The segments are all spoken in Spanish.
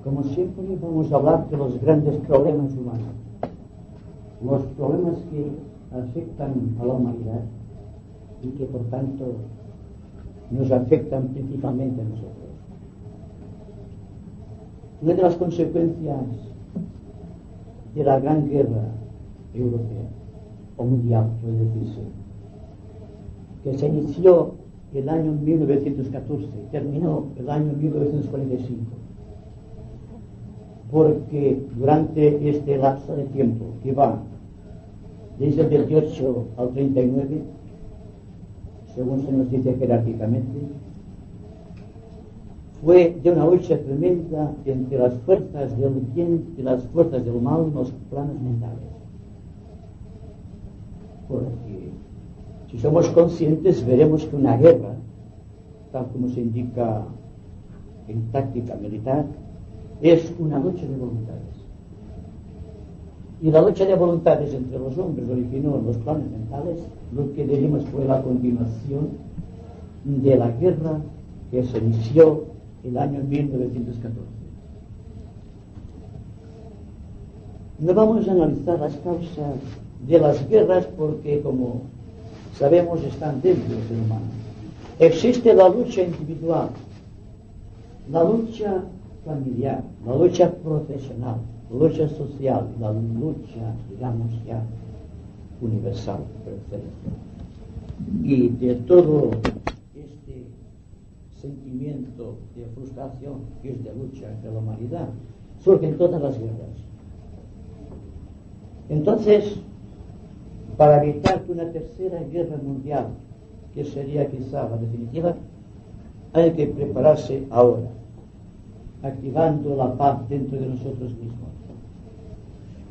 Como siempre vamos a hablar de los grandes problemas humanos, los problemas que afectan a la humanidad y que por tanto nos afectan principalmente a nosotros. Una de las consecuencias de la gran guerra europea o mundial, puede decirse, que se inició el año 1914 y terminó el año 1945, porque durante este lapso de tiempo que va desde el 28 al 39, según se nos dice jerárquicamente, fue de una lucha tremenda entre las fuerzas del bien y las fuerzas del mal en los planos mentales. Porque si somos conscientes veremos que una guerra, tal como se indica en táctica militar, es una lucha de voluntades. Y la lucha de voluntades entre los hombres originó en los planos mentales lo que diríamos fue la continuación de la guerra que se inició el año 1914. No vamos a analizar las causas de las guerras porque, como sabemos, están dentro del ser humano. Existe la lucha individual, la lucha familiar, la lucha profesional, la lucha social, la lucha, digamos ya, universal, por excelencia. Y de todo este sentimiento de frustración que es de lucha entre la humanidad, surgen todas las guerras. Entonces, para evitar que una tercera guerra mundial, que sería quizá la definitiva, hay que prepararse ahora, activando la paz dentro de nosotros mismos,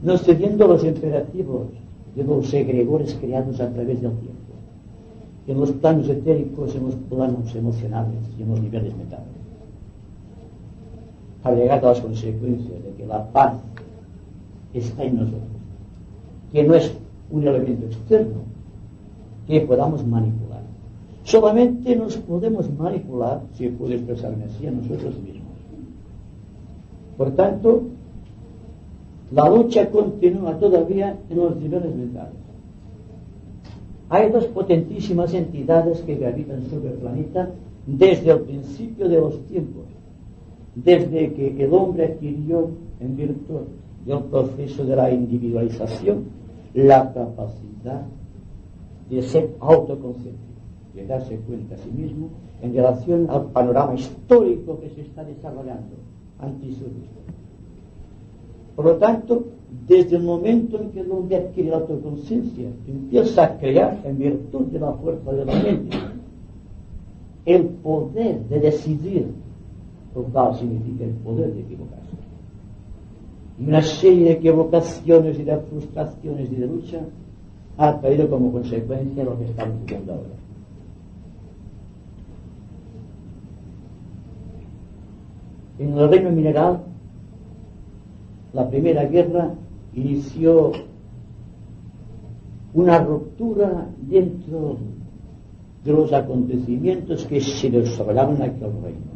no siguiendo los imperativos de los egregores creados a través del tiempo, en los planos etéricos, en los planos emocionales y en los niveles mentales, para llegar a las consecuencias de que la paz está en nosotros, que no es un elemento externo que podamos manipular. Solamente nos podemos manipular, si puedo expresarme así, a nosotros mismos. Por tanto, la lucha continúa todavía en los niveles mentales. Hay dos potentísimas entidades que gravitan sobre el planeta desde el principio de los tiempos, desde que el hombre adquirió, en virtud del proceso de la individualización, la capacidad de ser autoconsciente, de darse cuenta a sí mismo en relación al panorama histórico que se está desarrollando ante su vista. Por lo tanto, desde el momento en que el hombre adquiere la autoconciencia, empieza a crear, en virtud de la fuerza de la mente, el poder de decidir, lo cual significa el poder de equivocarse. Y una serie de equivocaciones y de frustraciones y de lucha ha traído como consecuencia lo que estamos viviendo ahora. En el reino mineral, la primera guerra inició una ruptura dentro de los acontecimientos que se desarrollaban en aquel reino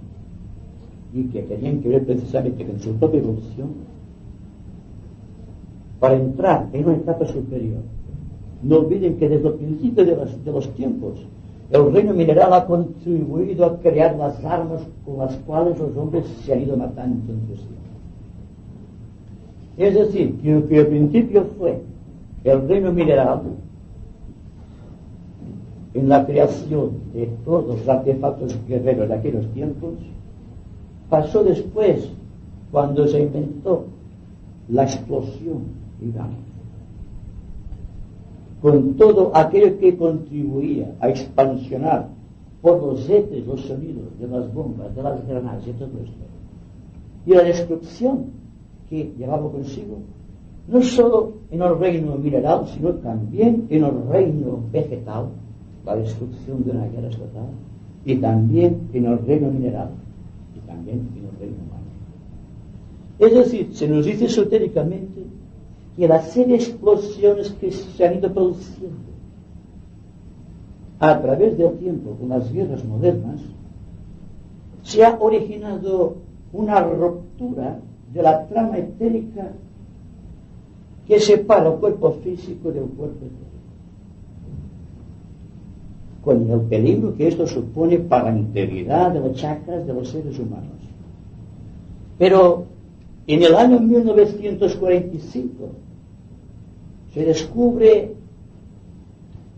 y que tenían que ver precisamente con su propia evolución para entrar en una etapa superior. No olviden que desde el principio de los tiempos el reino mineral ha contribuido a crear las armas con las cuales los hombres se han ido matando entre sí. Es decir, que lo que al principio fue el reino mineral en la creación de todos los artefactos guerreros de aquellos tiempos, pasó después, cuando se inventó la explosión, digamos, con todo aquello que contribuía a expansionar por los éteres los sonidos de las bombas, de las granadas y todo esto, y la destrucción que llevaba consigo, no solo en el reino mineral, sino también en el reino vegetal, la destrucción de una guerra total, y también en el reino mineral, y también en el reino humano. Es decir, se nos dice esotéricamente que la serie de explosiones que se han ido produciendo a través del tiempo con las guerras modernas, se ha originado una ruptura de la trama etérica que separa el cuerpo físico del cuerpo etérico, con el peligro que esto supone para la integridad de los chakras de los seres humanos. Pero en el año 1945 se descubre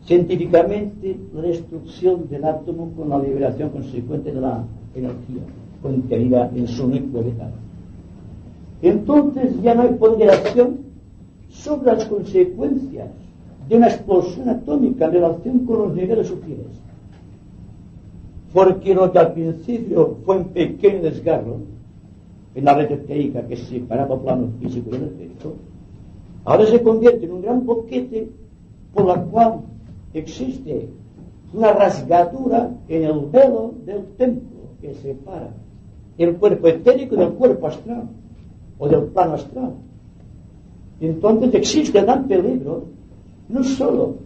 científicamente la destrucción del átomo con la liberación consecuente de la energía contenida en su núcleo vital. Entonces ya no hay ponderación sobre las consecuencias de una explosión atómica en relación con los niveles sutiles, porque lo que al principio fue un pequeño desgarro en la red etérica que separaba el plano físico y energético, ahora se convierte en un gran boquete por la cual existe una rasgadura en el velo del templo que separa el cuerpo etérico del cuerpo astral o del plano astral. Entonces existe el gran peligro no solo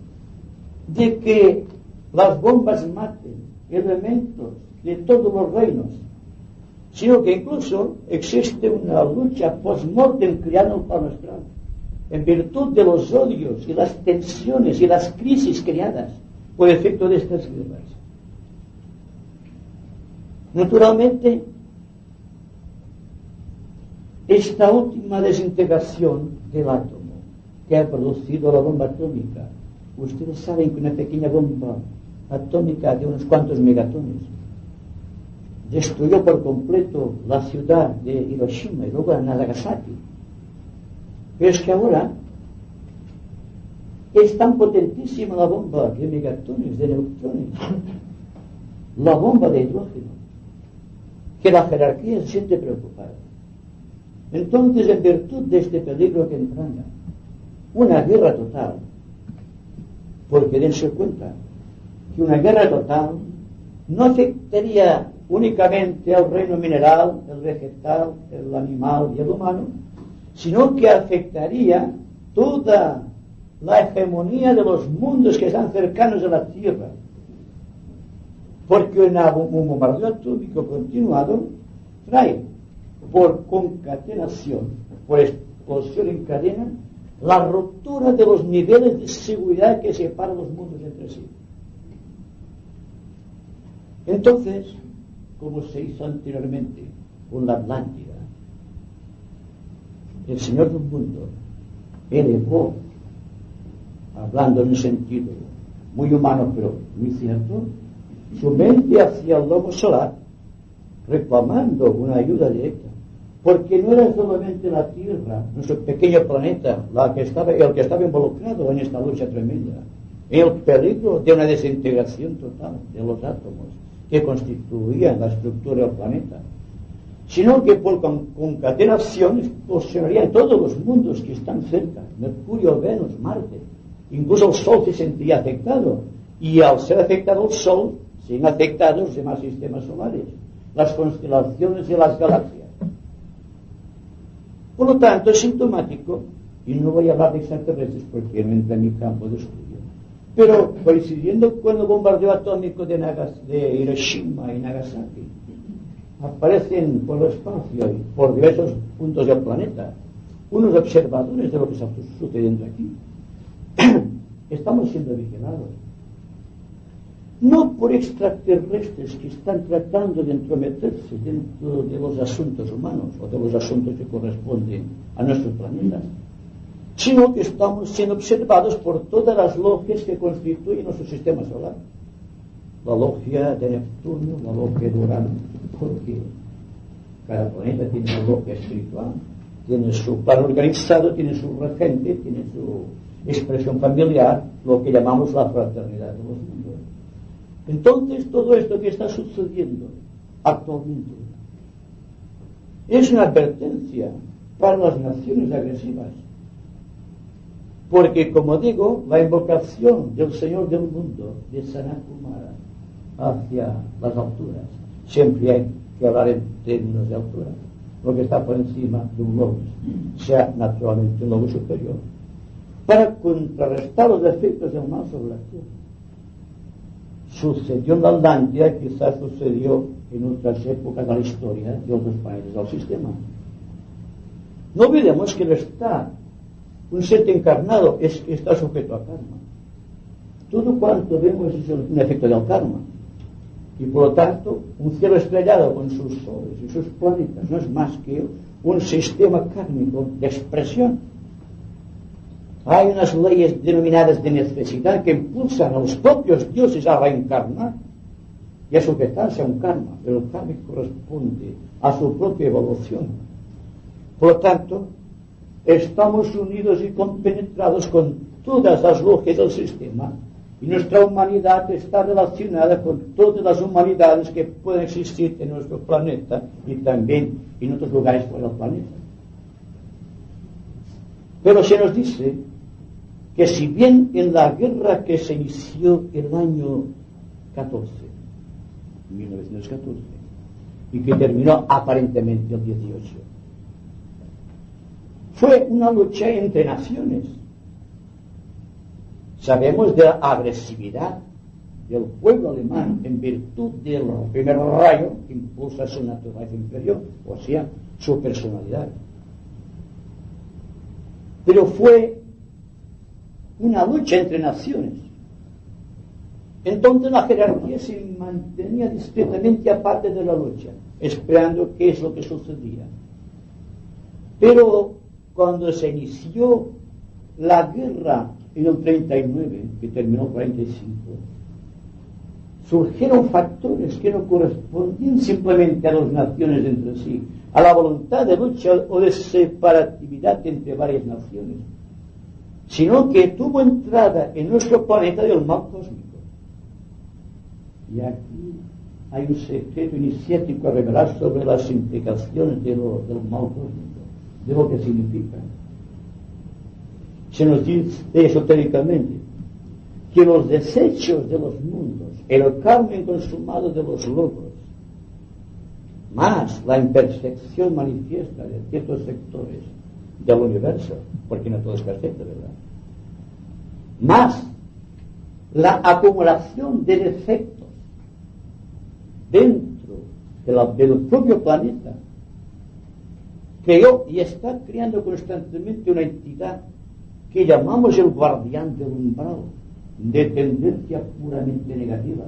de que las bombas maten elementos de todos los reinos, sino que incluso existe una lucha post-mortem creada en el plano astral, en virtud de los odios y las tensiones y las crisis creadas por efecto de estas guerras. Naturalmente, esta última desintegración del átomo que ha producido la bomba atómica, ustedes saben que una pequeña bomba atómica de unos cuantos megatones destruyó por completo la ciudad de Hiroshima y luego a Nagasaki. Pero es que ahora es tan potentísima la bomba de megatones, de neutrones, la bomba de hidrógeno, que la jerarquía se siente preocupada. Entonces, en virtud de este peligro que entraña una guerra total, porque dense cuenta que una guerra total no afectaría únicamente al reino mineral, el vegetal, el animal y el humano, sino que afectaría toda la hegemonía de los mundos que están cercanos a la Tierra, porque un bombardeo atómico continuado trae por concatenación, por explosión en cadena, la ruptura de los niveles de seguridad que separan los mundos entre sí. Entonces, como se hizo anteriormente con la Atlántida, el Señor del mundo elevó, hablando en un sentido muy humano pero muy cierto, su mente hacia el lomo solar, reclamando una ayuda directa, porque no era solamente la Tierra, nuestro pequeño planeta, el que estaba involucrado en esta lucha tremenda, el peligro de una desintegración total de los átomos que constituían la estructura del planeta, sino que por concatenación explosionarían todos los mundos que están cerca, Mercurio, Venus, Marte, incluso el Sol se sentía afectado, y al ser afectado el Sol, se han afectado los demás sistemas solares, las constelaciones y las galaxias. Por lo tanto, es sintomático, y no voy a hablar de extraterrestres porque no entra en mi campo de estudio, pero coincidiendo con el bombardeo atómico de Hiroshima y Nagasaki, aparecen por el espacio y por diversos puntos del planeta unos observadores de lo que está sucediendo aquí. Estamos siendo vigilados, no por extraterrestres que están tratando de entrometerse dentro de los asuntos humanos o de los asuntos que corresponden a nuestros planetas, sino que estamos siendo observados por todas las logias que constituyen nuestro sistema solar. La logia de Neptuno, la logia de Urano, porque cada planeta tiene una logia espiritual, tiene su plan organizado, tiene su regente, tiene su expresión familiar, lo que llamamos la fraternidad de los mundos. Entonces, todo esto que está sucediendo actualmente es una advertencia para las naciones agresivas, porque, como digo, la invocación del Señor del mundo, de Sanat Kumara, hacia las alturas, siempre hay que hablar en términos de altura, lo que está por encima de un logos, sea naturalmente un logos superior, para contrarrestar los efectos del mal sobre la tierra. Sucedió en la Atlántida, quizás sucedió en otras épocas de la historia de otros países del sistema. No olvidemos que un ser encarnado está sujeto a karma. Todo cuanto vemos es un efecto del karma. Y por lo tanto, un cielo estrellado con sus soles y sus planetas no es más que un sistema kármico de expresión. Hay unas leyes denominadas de necesidad que impulsan a los propios dioses a reencarnar y a sujetarse a un karma, pero el karma corresponde a su propia evolución. Por lo tanto, estamos unidos y compenetrados con todas las logias del sistema, y nuestra humanidad está relacionada con todas las humanidades que pueden existir en nuestro planeta y también en otros lugares fuera del planeta. Pero se nos dice que si bien en la guerra que se inició el año 1914, y que terminó aparentemente el 18, fue una lucha entre naciones. Sabemos de la agresividad del pueblo alemán en virtud del primer rayo que impulsa su naturaleza inferior, o sea, su personalidad. Pero fue una lucha entre naciones. Entonces la jerarquía se mantenía discretamente aparte de la lucha, esperando qué es lo que sucedía. Pero cuando se inició la guerra en el 39, que terminó en el 45, surgieron factores que no correspondían simplemente a las naciones entre sí, a la voluntad de lucha o de separatividad entre varias naciones, sino que tuvo entrada en nuestro planeta del mal cósmico. Y aquí hay un secreto iniciático a revelar sobre las implicaciones del mal cósmico, de lo que significa. Se nos dice esotéricamente que los desechos de los mundos, el karma inconsumado de los logros, más la imperfección manifiesta de ciertos sectores del universo, porque no todo es perfecto, ¿verdad? Más la acumulación de defectos dentro del propio planeta, creó y está creando constantemente una entidad que llamamos el guardián del umbral, de tendencia puramente negativa.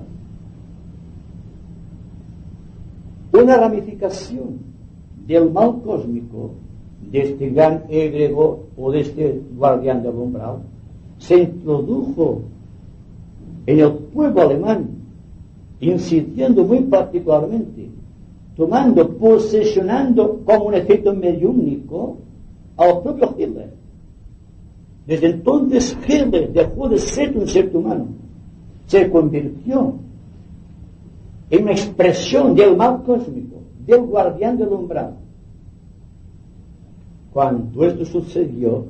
Una ramificación del mal cósmico, de este gran egregor o de este guardián del umbral, se introdujo en el pueblo alemán, incidiendo muy particularmente, posesionando como un efecto mediúnico al propio Hitler. Desde entonces Hitler dejó de ser un ser humano, se convirtió en una expresión del mal cósmico, del guardián del umbral. Cuando esto sucedió,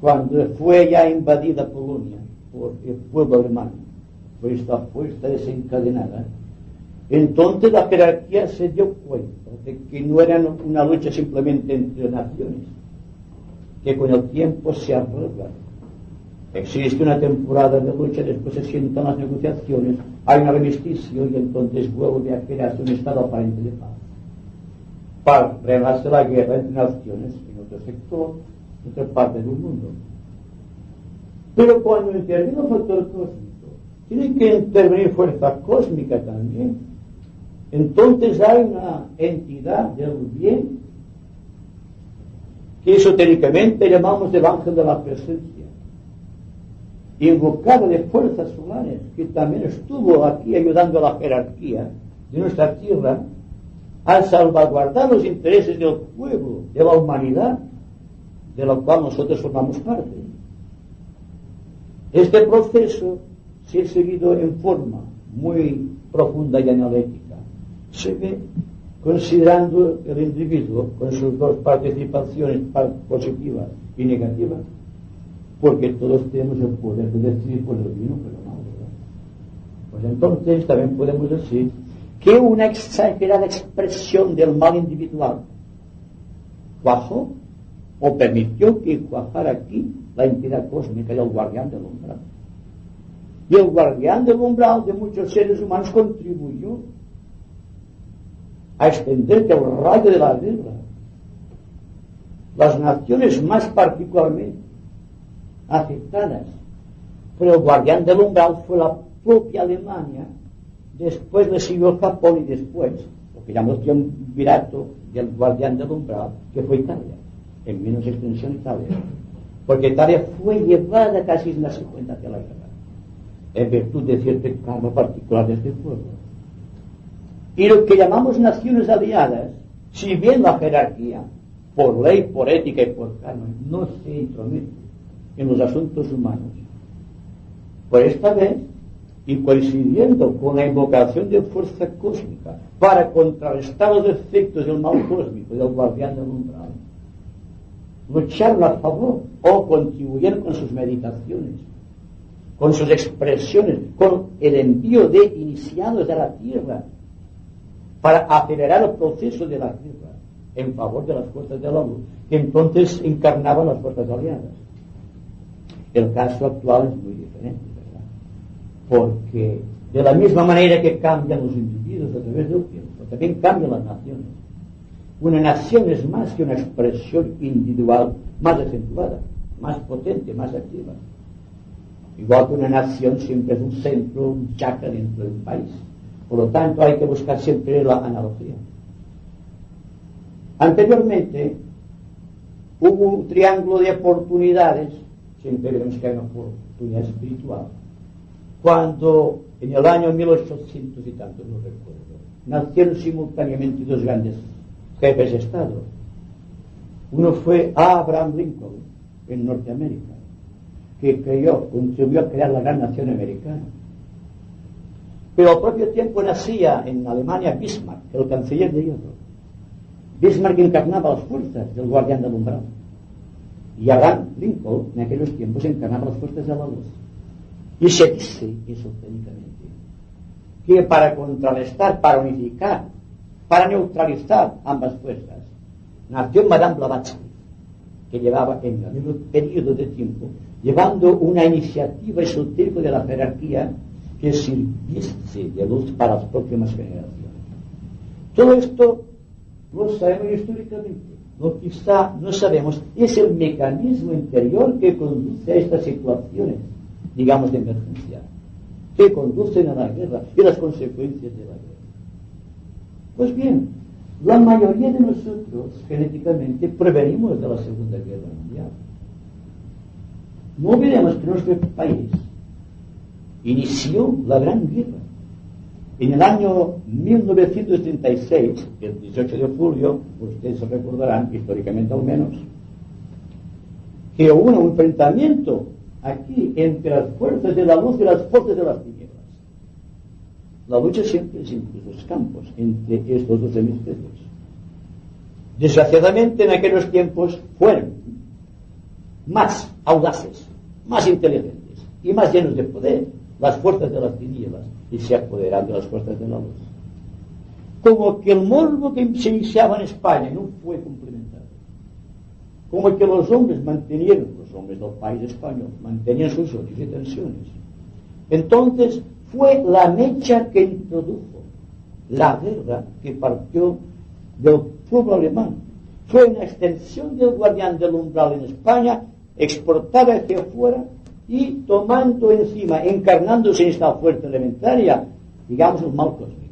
cuando fue ya invadida Polonia por el pueblo alemán, por esta fuerza desencadenada, entonces la jerarquía se dio cuenta de que no era una lucha simplemente entre naciones, que con el tiempo se arregla. Existe una temporada de lucha, después se sientan las negociaciones, hay un armisticio y entonces vuelve a crearse un estado aparente de paz. Para reanudar la guerra entre naciones en otro sector, en otra parte del mundo. Pero cuando interviene el factor cósmico, tiene que intervenir fuerza cósmica también. Entonces hay una entidad del bien que esotéricamente llamamos el ángel de la presencia, invocado de fuerzas solares, que también estuvo aquí ayudando a la jerarquía de nuestra tierra a salvaguardar los intereses del pueblo, de la humanidad, de la cual nosotros formamos parte. Este proceso se ha seguido en forma muy profunda y analítica. Se ve considerando el individuo con sus dos participaciones positivas y negativas, porque todos tenemos el poder de decidir por el bien o por el mal, ¿verdad? Pues entonces también podemos decir que una exagerada expresión del mal individual cuajó o permitió que cuajara aquí la entidad cósmica del guardián del umbral. Y el guardián del umbral de muchos seres humanos contribuyó a extender el rayo de la guerra las naciones más particularmente afectadas por el guardián del umbral fue la propia Alemania, después le siguió el Japón y después, lo que llamó el triunvirato del guardián del umbral, que fue Italia, en menos extensión Italia, porque Italia fue llevada casi en la secuencia hacia la guerra, en virtud de cierto karma particular de este pueblo. Y lo que llamamos naciones aliadas, si bien la jerarquía, por ley, por ética y por canon, no se intromete en los asuntos humanos, pues esta vez, y coincidiendo con la invocación de fuerza cósmica para contrarrestar los efectos del mal cósmico y del guardián del umbral, lucharon a favor o contribuyeron con sus meditaciones, con sus expresiones, con el envío de iniciados de la tierra para acelerar el proceso de la guerra en favor de las fuerzas de la luz, que entonces encarnaban las fuerzas aliadas. El caso actual es muy diferente, ¿verdad? Porque de la misma manera que cambian los individuos a través del tiempo, también cambian las naciones. Una nación es más que una expresión individual más acentuada, más potente, más activa. Igual que una nación siempre es un centro, un chakra dentro de un país. Por lo tanto, hay que buscar siempre la analogía. Anteriormente, hubo un triángulo de oportunidades, siempre vemos que hay una oportunidad espiritual, cuando en el año 1800 y tanto, no recuerdo, nacieron simultáneamente dos grandes jefes de Estado. Uno fue Abraham Lincoln, en Norteamérica, que contribuyó a crear la gran nación americana. Pero al propio tiempo nacía en Alemania Bismarck, el canciller de hierro. Bismarck encarnaba las fuerzas del guardián del umbral. Y Abraham Lincoln, en aquellos tiempos, encarnaba las fuerzas de la luz. Y se dice, esotéricamente, que para contrarrestar, para unificar, para neutralizar ambas fuerzas, nació Madame Blavatsky, que llevaba en el mismo periodo de tiempo, llevando una iniciativa esotérica de la jerarquía que sirviese de luz para las próximas generaciones. Todo esto lo sabemos históricamente. Lo que quizá no sabemos es el mecanismo interior que conduce a estas situaciones, digamos, de emergencia, que conducen a la guerra y las consecuencias de la guerra. Pues bien, la mayoría de nosotros genéticamente prevenimos de la Segunda Guerra Mundial. No olvidemos que nuestro país inició la Gran Guerra en el año 1936, el 18 de julio, ustedes se recordarán, históricamente al menos, que hubo un enfrentamiento aquí entre las fuerzas de la luz y las fuerzas de las tinieblas. La lucha siempre es entre los campos, entre estos dos hemisferios. Desgraciadamente, en aquellos tiempos fueron más audaces, más inteligentes y más llenos de poder las fuerzas de las tinieblas, y se apoderaron de las fuerzas de la luz. Como que el morbo que se iniciaba en España no fue complementado, como que los hombres del país español, mantenían sus odios y tensiones. Entonces fue la mecha que introdujo la guerra que partió del pueblo alemán. Fue una extensión del guardián del umbral en España, exportada hacia afuera y tomando encima, encarnándose en esta fuerza elementaria, digamos, un mal cósmico.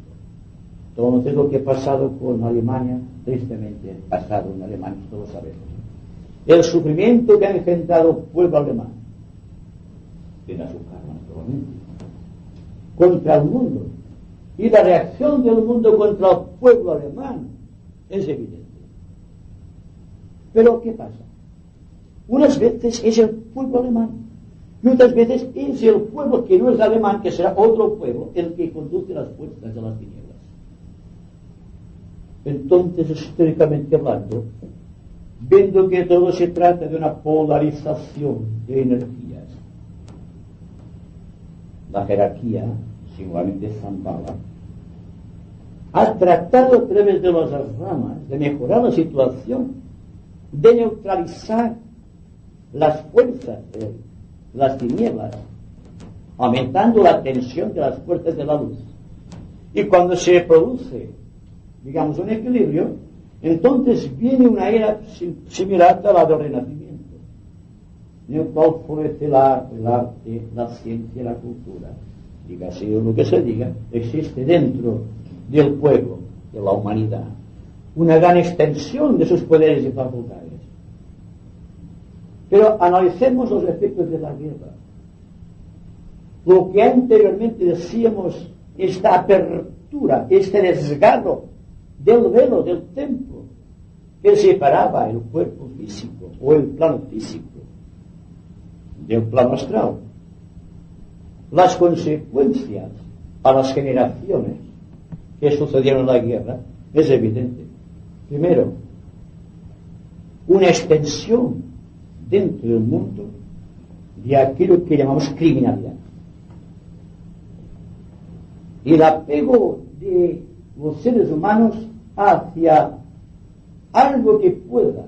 Entonces lo que ha pasado con Alemania, tristemente pasado en Alemania, todos sabemos. El sufrimiento que ha engendrado el pueblo alemán, tiene su karma, naturalmente, contra el mundo, y la reacción del mundo contra el pueblo alemán es evidente. Pero ¿qué pasa? Unas veces es el pueblo alemán, y otras veces es el pueblo que no es alemán, que será otro pueblo, el que conduce las fuerzas de las tinieblas. Entonces, históricamente hablando, viendo que todo se trata de una polarización de energías, la jerarquía, singularmente Zambala, ha tratado a través de las ramas de mejorar la situación, de neutralizar las fuerzas de las tinieblas, aumentando la tensión de las fuerzas de la luz. Y cuando se produce, digamos, un equilibrio, Entonces viene una era similar a la del Renacimiento, en el cual florece el arte, la ciencia, la cultura. Dígase lo que se diga, existe dentro del pueblo, de la humanidad, una gran extensión de sus poderes y facultades. Pero analicemos los efectos de la guerra. Lo que anteriormente decíamos, esta apertura, este desgarro del velo, del templo, que separaba el cuerpo físico o el plano físico del plano astral. Las consecuencias a las generaciones que sucedieron en la guerra es evidente. Primero, una extensión dentro del mundo de aquello que llamamos criminalidad. Y el apego de los seres humanos hacia algo que pueda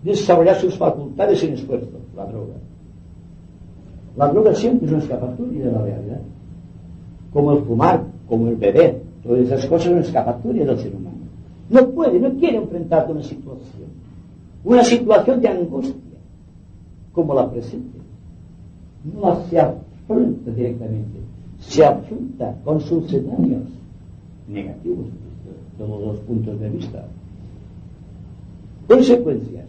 desarrollar sus facultades sin esfuerzo, la droga. La droga siempre es una escapatoria de la realidad, como el fumar, como el beber, todas esas cosas son una escapatoria del ser humano. No puede, no quiere enfrentar una situación de angustia como la presente. No la se afronta directamente, se afronta con sus escenarios negativos desde todos los puntos de vista. Consecuencias: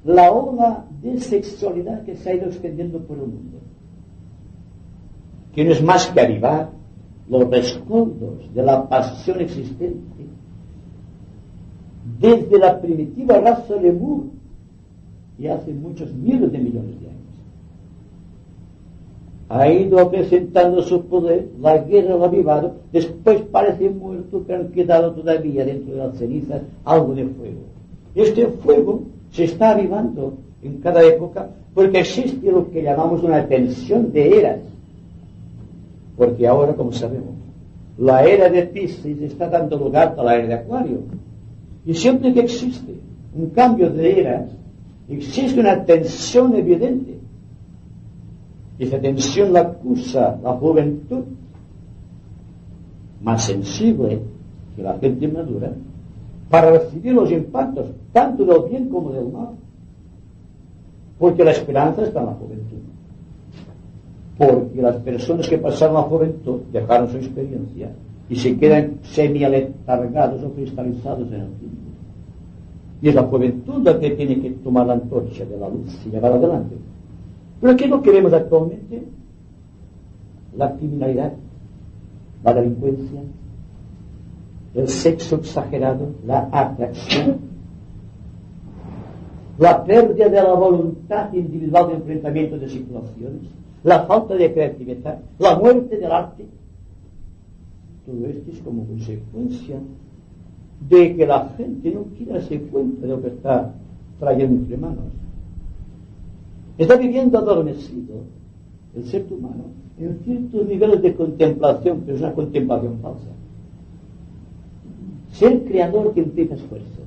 la ola de sexualidad que se ha ido extendiendo por el mundo, que no es más que avivar los rescoldos de la pasión existente desde la primitiva raza lemur y hace muchos miles de millones de años. Ha ido acrecentando su poder, la guerra lo ha avivado, después parece muerto, pero han quedado todavía dentro de las cenizas algo de fuego. Este fuego se está avivando en cada época porque existe lo que llamamos una tensión de eras. Porque ahora, como sabemos, la era de Piscis está dando lugar a la era de Acuario. Y siempre que existe un cambio de eras, existe una tensión evidente. Y esa tensión la acusa la juventud, más sensible que la gente madura, para recibir los impactos, tanto del bien como del mal. Porque la esperanza está en la juventud. Porque las personas que pasaron la juventud dejaron su experiencia y se quedan semi-aletargados o cristalizados en el tiempo. Y es la juventud la que tiene que tomar la antorcha de la luz y llevar adelante. Pero ¿qué es lo que vemos actualmente? La criminalidad, la delincuencia, el sexo exagerado, la atracción, la pérdida de la voluntad individual de enfrentamiento de situaciones, la falta de creatividad, la muerte del arte. Todo esto es como consecuencia de que la gente no quiere darse cuenta de lo que está trayendo entre manos. Está viviendo adormecido el ser humano en ciertos niveles de contemplación, pero es una contemplación falsa. Ser creador que implica esfuerzo,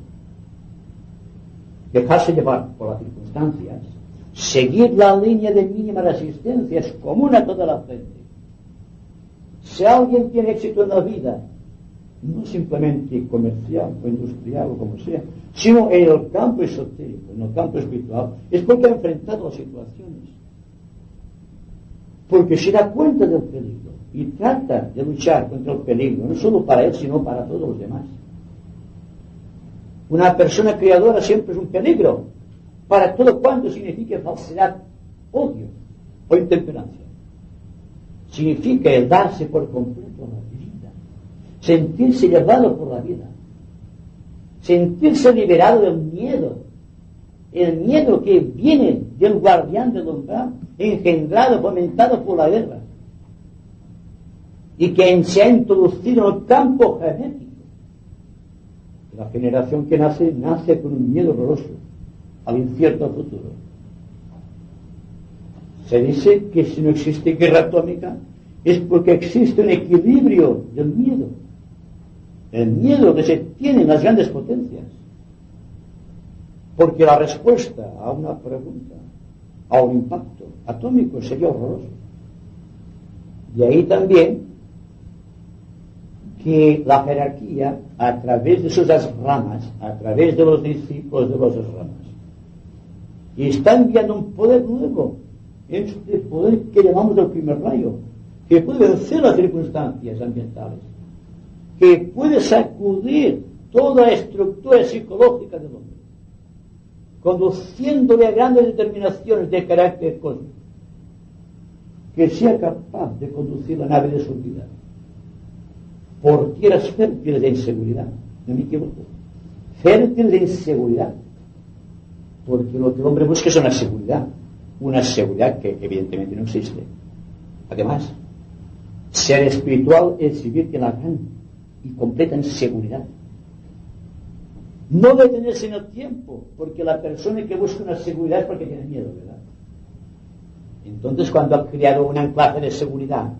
dejarse llevar por las circunstancias, seguir la línea de mínima resistencia es común a toda la gente. Si alguien tiene éxito en la vida, no simplemente comercial o industrial o como sea, sino en el campo esotérico, en el campo espiritual, es porque ha enfrentado las situaciones. Porque se da cuenta del peligro y trata de luchar contra el peligro, no solo para él, sino para todos los demás. Una persona creadora siempre es un peligro para todo cuanto signifique falsedad, odio o intemperancia. Significa el darse por completo a la vida, sentirse llevado por la vida, sentirse liberado del miedo, el miedo que viene del guardián del umbral, engendrado, fomentado por la guerra, y que se ha introducido en el campo genético. La generación que nace con un miedo horroroso al incierto futuro. Se dice que si no existe guerra atómica es porque existe un equilibrio del miedo. El miedo que se tiene en las grandes potencias. Porque la respuesta a una pregunta, a un impacto atómico sería horroroso. Y ahí también que la jerarquía, a través de sus ramas, a través de los discípulos de las ramas, y está enviando un poder nuevo, este poder que llamamos el primer rayo, que puede vencer las circunstancias ambientales, que puede sacudir toda la estructura psicológica del hombre, conduciéndole a grandes determinaciones de carácter cósmico, que sea capaz de conducir la nave de su vida por tierras fértiles de inseguridad. No me equivoco, fértiles de inseguridad, porque lo que el hombre busca es una seguridad que evidentemente no existe. Además, ser espiritual es vivir en la gran y completa inseguridad, no detenerse en el tiempo, porque la persona que busca una seguridad es porque tiene miedo, ¿verdad? Entonces, cuando ha creado un anclaje de seguridad,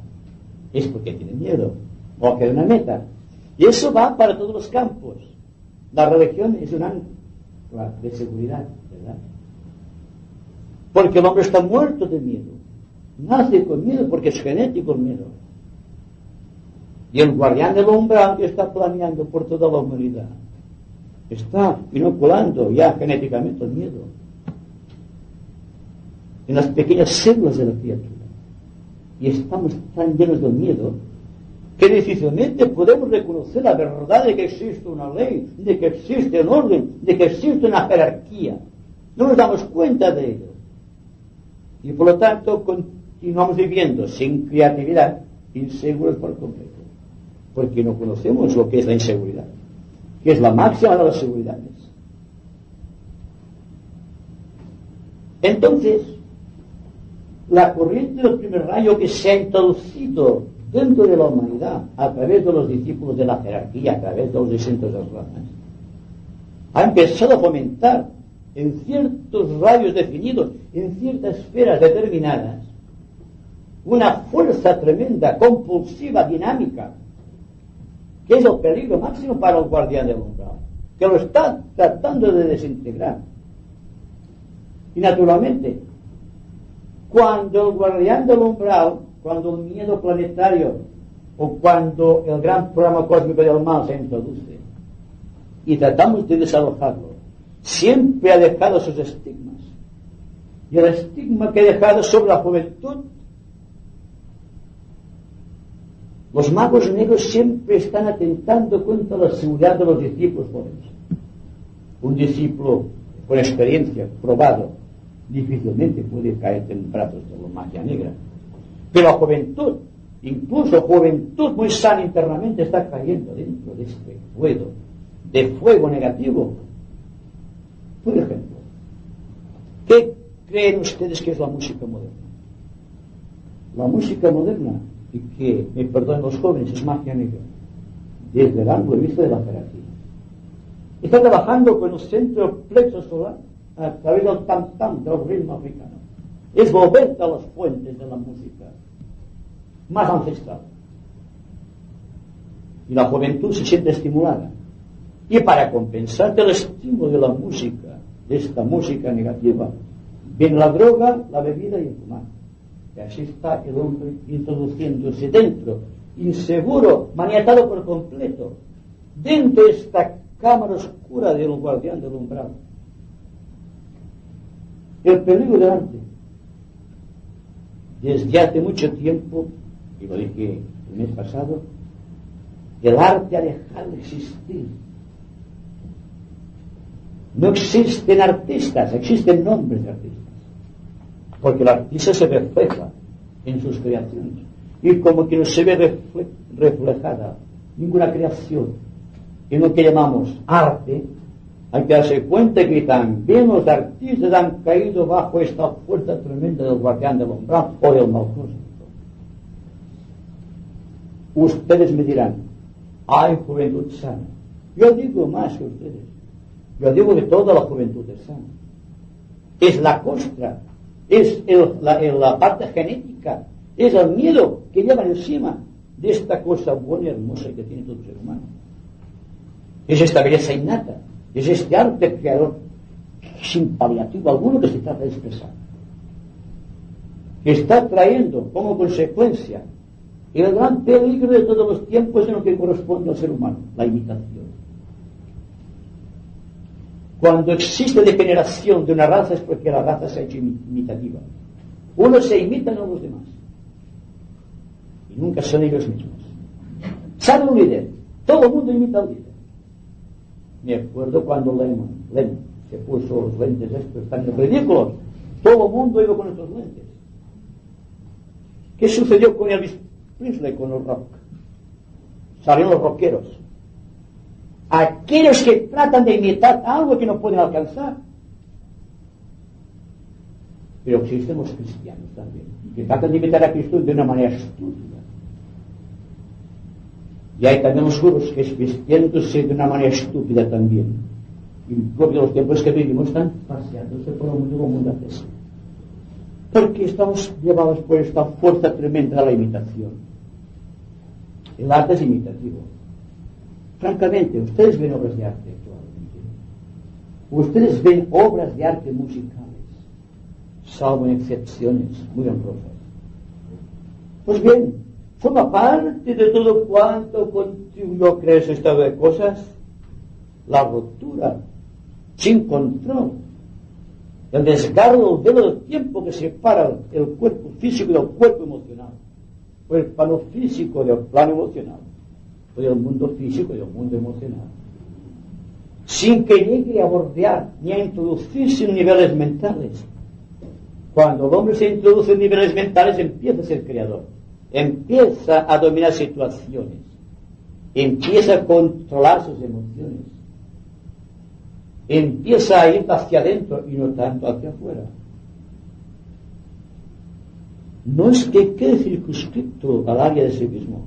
es porque tiene miedo, o que hay una meta. Y eso va para todos los campos. La religión es un ancla de seguridad, ¿verdad? Porque el hombre está muerto de miedo. Nace con miedo porque es genético el miedo. Y el guardián del umbral que está planeando por toda la humanidad está inoculando ya genéticamente el miedo en las pequeñas células de la criatura. Y estamos tan llenos de miedo que difícilmente podemos reconocer la verdad de que existe una ley, de que existe un orden, de que existe una jerarquía. No nos damos cuenta de ello. Y por lo tanto continuamos viviendo sin creatividad, inseguros por completo. Porque no conocemos lo que es la inseguridad, que es la máxima de las seguridades. Entonces, la corriente del primer rayo que se ha introducido dentro de la humanidad a través de los discípulos de la jerarquía, a través de los distintos de las ramas, ha empezado a fomentar en ciertos rayos definidos, en ciertas esferas determinadas, una fuerza tremenda, compulsiva, dinámica, que es el peligro máximo para el guardián del umbral, que lo está tratando de desintegrar. Y naturalmente, cuando el guardián del umbral, cuando el miedo planetario o cuando el gran programa cósmico del mal se introduce y tratamos de desalojarlo, siempre ha dejado sus estigmas. Y el estigma que ha dejado sobre la juventud, los magos negros siempre están atentando contra la seguridad de los discípulos jóvenes. Un discípulo con experiencia, probado, difícilmente puede caer en brazos de la magia negra. Pero la juventud, incluso juventud muy sana internamente, está cayendo dentro de este fuego, de fuego negativo. Por ejemplo, ¿qué creen ustedes que es la música moderna? La música moderna, y que me perdonen los jóvenes, es magia negra, desde el ángulo de vista de la jerarquía. Está trabajando con el centro plexo solar a través del tam-tam, del ritmo africano. Es volver a las fuentes de la música más ancestral. Y la juventud se siente estimulada. Y para compensar el estímulo de la música, de esta música negativa, viene la droga, la bebida y el fumar. Y así está el hombre introduciéndose dentro, inseguro, maniatado por completo, dentro de esta cámara oscura del guardián del umbral. El peligro del arte. Desde hace mucho tiempo, y lo dije el mes pasado, el arte ha dejado de existir. No existen artistas, existen nombres de artistas. Porque el artista se refleja en sus creaciones. Y como que no se ve reflejada ninguna creación en lo que llamamos arte, hay que darse cuenta que también los artistas han caído bajo esta fuerza tremenda del guardián del umbral o del mal cósmico. Ustedes me dirán, hay juventud sana. Yo digo más que ustedes. Yo digo que toda la juventud es sana. Es la costra, es la parte genética, es el miedo que llevan encima de esta cosa buena y hermosa que tiene todo ser humano. Es esta belleza innata, es este arte creador sin paliativo alguno que se trata de expresar, que está trayendo como consecuencia El gran peligro de todos los tiempos es lo que corresponde al ser humano, la imitación. Cuando existe degeneración de una raza es porque la raza se ha hecho imitativa. Unos se imitan a los demás y nunca son ellos mismos. Sale un líder, todo el mundo imita al líder. Me acuerdo cuando Lennon se puso los lentes estos tan ridículos, todo el mundo iba con estos lentes. ¿Qué sucedió con Elvis Presley, con el rock? Salieron los rockeros, aquellos que tratan de imitar algo que no pueden alcanzar. Pero existen los cristianos también, que tratan de imitar a Cristo de una manera estúpida. Y hay también los juros que vistiéndose de una manera estúpida también. Y por los tiempos que vivimos están paseándose por el mundo como un asesino. Porque estamos llevados por esta fuerza tremenda de la imitación. El arte es imitativo. Francamente, ustedes ven obras de arte actualmente. Ustedes ven obras de arte musicales, salvo en excepciones muy honrosas. Pues bien, forma parte de todo cuanto contribuyó a crear ese estado de cosas la ruptura, sin control, el desgarro del velo del tiempo que separa el cuerpo físico del cuerpo emocional, o el plano físico del plano emocional, o del mundo físico y del mundo emocional, sin que llegue a bordear ni a introducirse en niveles mentales. Cuando el hombre se introduce en niveles mentales, empieza a ser creador, empieza a dominar situaciones, empieza a controlar sus emociones, empieza a ir hacia adentro y no tanto hacia afuera. No es que quede circunscrito al área de sí mismo,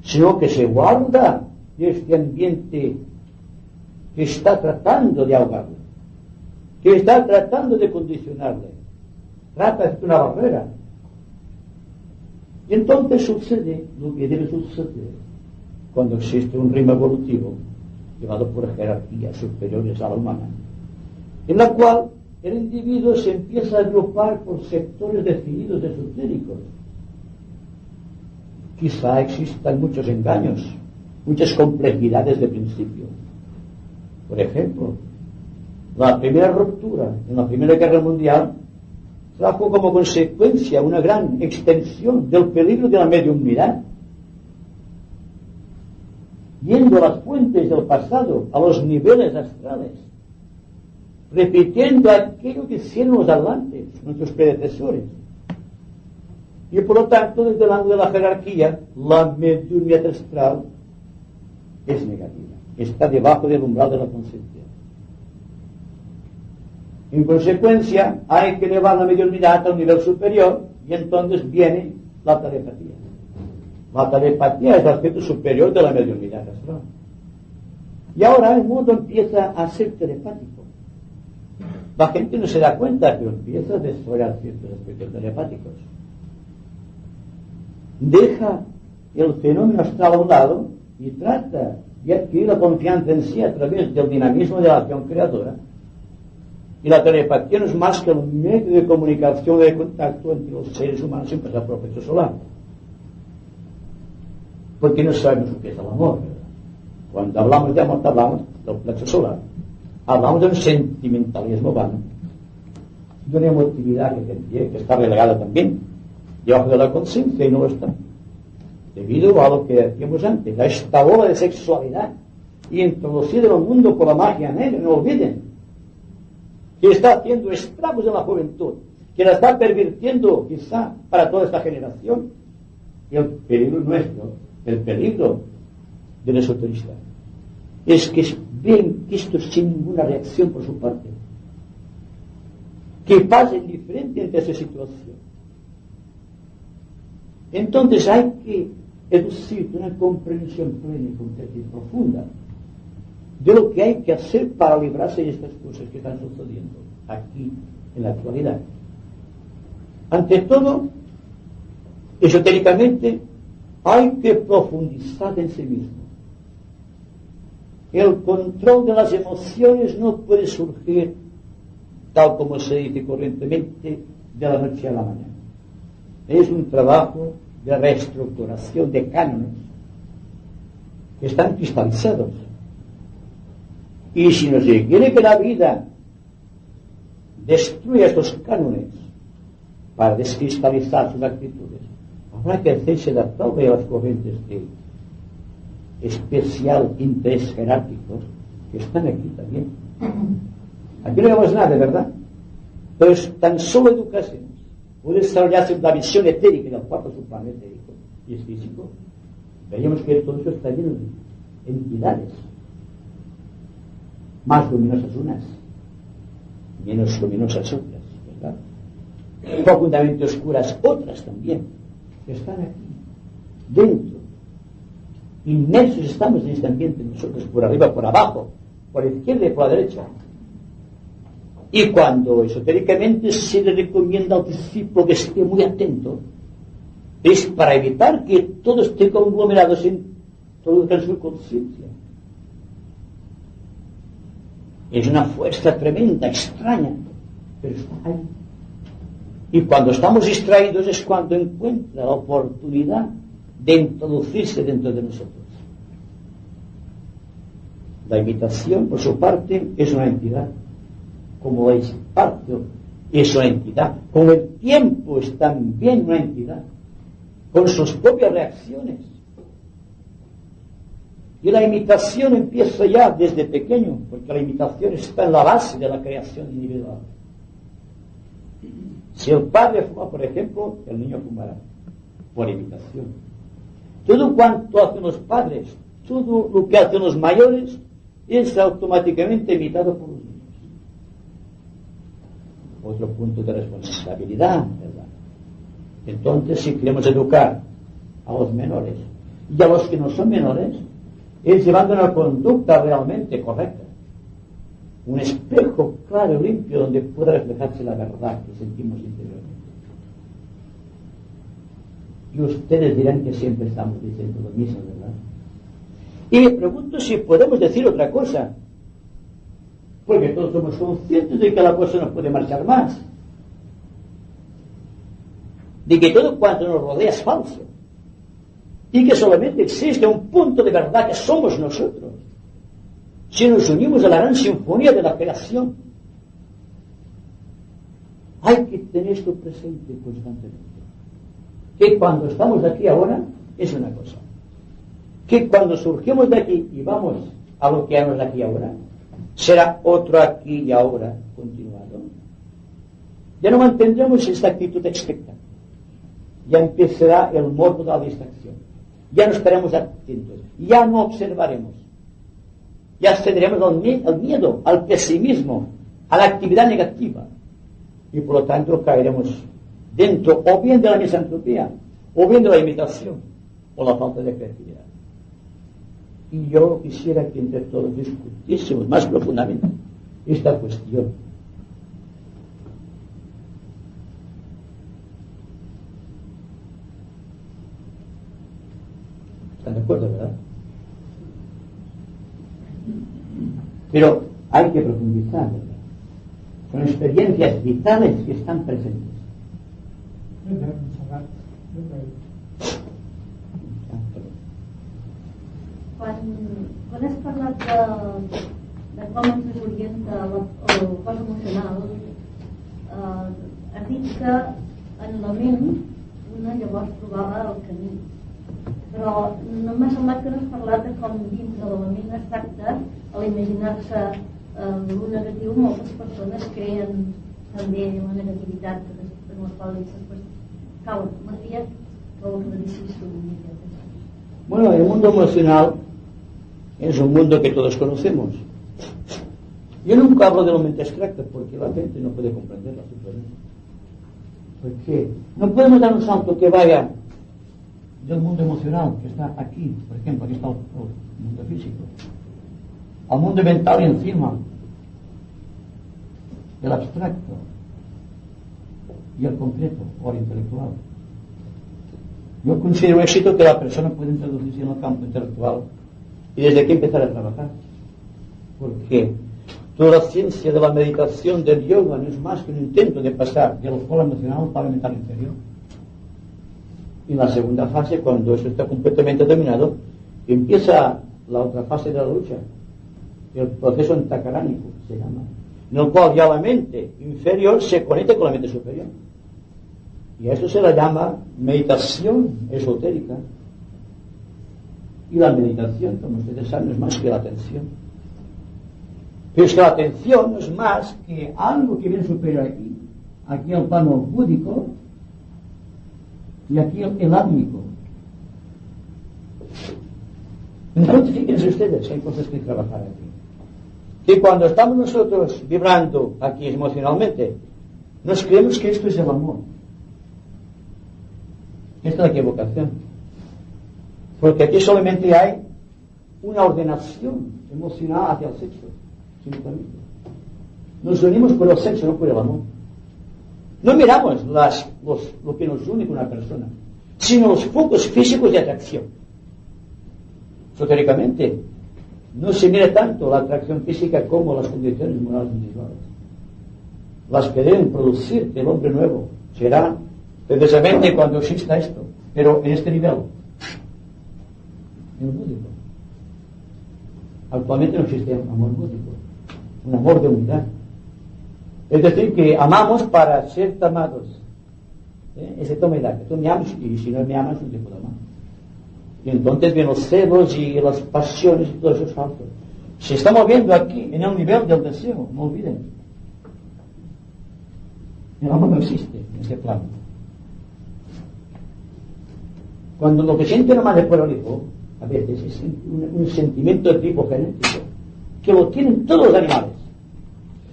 sino que se guarda de este ambiente que está tratando de ahogarle, que está tratando de condicionarle, trata de una barrera. Y entonces sucede lo que debe suceder cuando existe un ritmo evolutivo llevado por jerarquías superiores a la humana, en la cual el individuo se empieza a agrupar por sectores definidos esotéricos. Quizá existan muchos engaños, muchas complejidades de principio. Por ejemplo, la primera ruptura en la Primera Guerra Mundial trajo como consecuencia una gran extensión del peligro de la mediumnidad, yendo a las fuentes del pasado, a los niveles astrales, repitiendo aquello que hicieron los atlantes, nuestros predecesores. Y por lo tanto, desde el ángulo de la jerarquía, la mediunidad astral es negativa, está debajo del umbral de la conciencia. En consecuencia, hay que elevar la mediunidad a un nivel superior, y entonces viene la telepatía. La telepatía es el aspecto superior de la mediunidad astral. Y ahora el mundo empieza a ser telepático. La gente no se da cuenta, pero empieza a desarrollar ciertos aspectos telepáticos. Deja el fenómeno astral a un lado y trata de adquirir la confianza en sí a través del dinamismo de la acción creadora. Y la telepatía no es más que el medio de comunicación y de contacto entre los seres humanos sin pasar por el plexo solar. Porque no sabemos lo que es el amor, ¿verdad? Cuando hablamos de amor, hablamos del plexo solar. Hablamos de un sentimentalismo vano, de una emotividad que está relegada también debajo de la conciencia y no lo está. Debido a lo que decíamos antes, a esta ola de sexualidad introducida en el mundo por la magia negra, no olviden, que está haciendo estragos en la juventud, que la está pervirtiendo quizá para toda esta generación. Y el peligro nuestro, el peligro del esoterista, es que ven que esto es sin ninguna reacción por su parte, que pasa indiferente ante esa situación. Entonces hay que educir una comprensión plena y completa y profunda de lo que hay que hacer para librarse de estas cosas que están sucediendo aquí en la actualidad. Ante todo, esotéricamente, hay que profundizar en sí mismo. El control de las emociones no puede surgir, tal como se dice corrientemente, de la noche a la mañana. Es un trabajo de reestructuración de cánones que están cristalizados. Y si nos requiere que la vida destruya estos cánones para descristalizar sus actitudes, habrá que hacerse adaptable a las corrientes de especial interés jerárquico que están aquí también. Aquí no vemos nada, ¿verdad? Pero es tan solo educación puede desarrollarse una visión etérica del cuarto subplano etérico y es físico. Veríamos que todo eso está lleno de entidades más luminosas unas, menos luminosas otras, ¿verdad? Profundamente oscuras otras también, que están aquí, dentro. Inmersos estamos en este ambiente nosotros, por arriba, por abajo, por la izquierda y por la derecha. Y cuando esotéricamente se le recomienda al discípulo que esté muy atento, es para evitar que todo esté conglomerado en todo en su conciencia. Es una fuerza tremenda, extraña, pero está ahí. Y cuando estamos distraídos es cuando encuentra la oportunidad de introducirse dentro de nosotros. La imitación, por su parte, es una entidad. Como el espacio es una entidad, como el tiempo es también una entidad, con sus propias reacciones. Y la imitación empieza ya desde pequeño, porque la imitación está en la base de la creación individual. Si el padre fuma, por ejemplo, el niño fumará, por imitación. Todo cuanto hacen los padres, todo lo que hacen los mayores, es automáticamente imitado por los niños. Otro punto de responsabilidad, ¿verdad? Entonces, si queremos educar a los menores y a los que no son menores, es llevando una conducta realmente correcta, un espejo claro y limpio donde pueda reflejarse la verdad que sentimos interiormente. Y ustedes dirán que siempre estamos diciendo lo mismo, ¿verdad? Y me pregunto si podemos decir otra cosa, porque todos somos conscientes de que la cosa no puede marchar más, de que todo cuanto nos rodea es falso, y que solamente existe un punto de verdad que somos nosotros, si nos unimos a la gran sinfonía de la creación. Hay que tener esto presente constantemente, que cuando estamos aquí ahora es una cosa, que cuando surgimos de aquí y vamos a lo que hay de aquí ahora, será otro aquí y ahora continuado. Ya no mantendremos esta actitud expectante, ya empezará el morbo de la distracción, ya no estaremos atentos, ya no observaremos, ya cederemos al miedo, al pesimismo, a la actividad negativa, y por lo tanto caeremos dentro o bien de la misantropía, o bien de la imitación, o la falta de creatividad. Y yo quisiera que entre todos discutiésemos más profundamente esta cuestión. ¿Están de acuerdo, verdad? Pero hay que profundizar, ¿verdad? Son experiencias vitales que están presentes. Quan has parlat de com ens orienta el cos emocional, has dit que en la ment una llavors trobava el camí, però no m'ha semblat que no has parlat de com dins de la ment abstracta, a l'imaginar-se el negatiu, moltes persones creen també la negativitat en la qual després cauen. M'agradaria que ho aclarissis una mica. Bueno, el mundo emocional es un mundo que todos conocemos. Yo nunca hablo de la mente abstracta porque la gente no puede comprenderla simplemente. Porque no podemos dar un salto que vaya del mundo emocional, que está aquí, por ejemplo, aquí está el mundo físico, al mundo mental y encima el abstracto y el concreto o el intelectual. Yo considero éxito que la persona puede introducirse en el campo intelectual y desde aquí empezar a trabajar, porque toda la ciencia de la meditación, del yoga, no es más que un intento de pasar del polo emocional al polo mental inferior. Y en la segunda fase, cuando eso está completamente dominado, empieza la otra fase de la lucha, el proceso antacaránico se llama, en el cual ya la mente inferior se conecta con la mente superior. Y a esto se le llama meditación esotérica. Y la meditación, como ustedes saben, no es más que la atención. Pero es que la atención no es más que algo que viene superior aquí. Aquí el plano búdico y aquí el átmico. Entonces, fíjense ustedes, hay cosas que trabajar aquí. Que cuando estamos nosotros vibrando aquí emocionalmente, nos creemos que esto es el amor. Esta es la equivocación. Porque aquí solamente hay una ordenación emocional hacia el sexo, simplemente. Nos unimos por el sexo, no por el amor. No miramos lo que nos une con una persona, sino los focos físicos de atracción. Esotéricamente, no se mira tanto la atracción física como las condiciones morales individuales. Las que deben producir el hombre nuevo será precisamente cuando exista esto, pero en este nivel, en el búdico. Actualmente no existe un amor búdico, un amor de unidad. Es decir, que amamos para ser amados. Ese toma y da, que tú me amas y si no me amas no te puedo amar. Y entonces vienen los celos y las pasiones y todo eso es falso. Se está moviendo aquí en el nivel del deseo, no olviden. El amor no existe en ese plano. Cuando lo que siente una madre por el hijo, a veces es un sentimiento de tipo genético, que lo tienen todos los animales.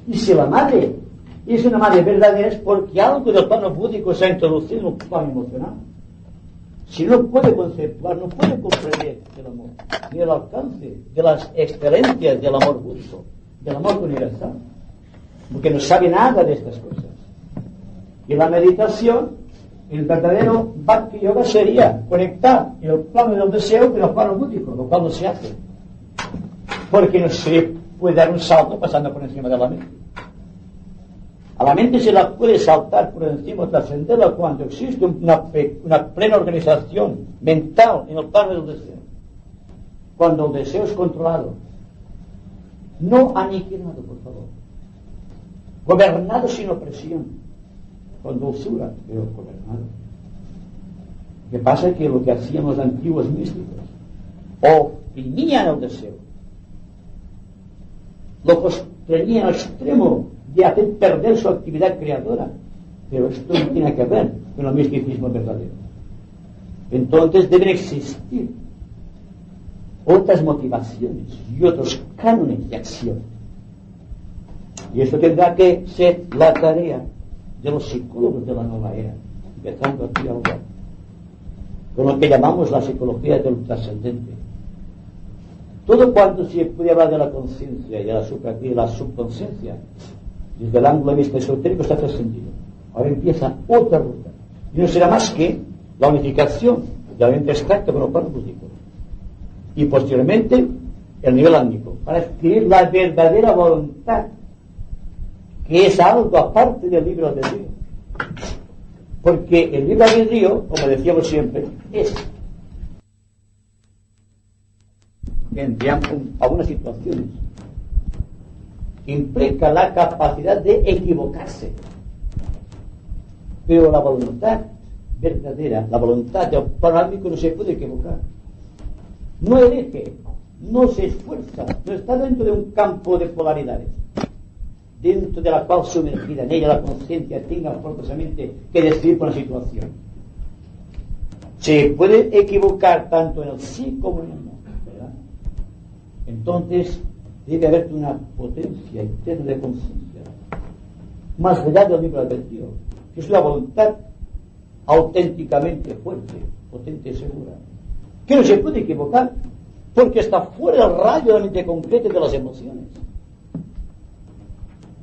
Y si la madre es una madre verdadera es porque algo del plano búdico se ha introducido en el plano emocional. Si no puede conceptuar, no puede comprender el amor, ni el alcance de las excelencias del amor búdico, del amor universal, porque no sabe nada de estas cosas. Y la meditación, el verdadero Bhakti Yoga sería conectar el plano del deseo con el plano búdico, lo cual no se hace. Porque no se puede dar un salto pasando por encima de la mente. A la mente se la puede saltar por encima, trascenderla cuando existe una plena organización mental en el plano del deseo. Cuando el deseo es controlado, no aniquilado, por favor, gobernado sin opresión, con dulzura, pero gobernado. Lo que pasa es que lo que hacían los antiguos místicos, oprimían el deseo, lo constreñían al extremo de hacer perder su actividad creadora. Pero esto no tiene que ver con el misticismo verdadero. Entonces deben existir otras motivaciones y otros cánones de acción. Y eso tendrá que ser la tarea de los psicólogos de la nueva era, empezando aquí ahora, con lo que llamamos la psicología del trascendente. Todo cuanto se puede hablar de la conciencia y de la subconsciencia, desde el ángulo de vista esotérico, está trascendido. Ahora empieza otra ruta. Y no será más que la unificación de la mente abstracta con el plano búdico. Y posteriormente, el nivel átmico, para adquirir la verdadera voluntad, que es algo aparte del libre albedrío. Porque el libre albedrío, como decíamos siempre, es entre algunas situaciones implica la capacidad de equivocarse, pero la voluntad verdadera, la voluntad del plano átmico no se puede equivocar, no elige, no se esfuerza, no está dentro de un campo de polaridades dentro de la cual sumergida en ella la conciencia tenga forzosamente que decidir por la situación. Se puede equivocar tanto en el sí como en el no, ¿verdad? Entonces debe haber una potencia interna de conciencia más allá del libre albedrío, que es una voluntad auténticamente fuerte, potente y segura, que no se puede equivocar porque está fuera del rayo de la mente concreta de las emociones.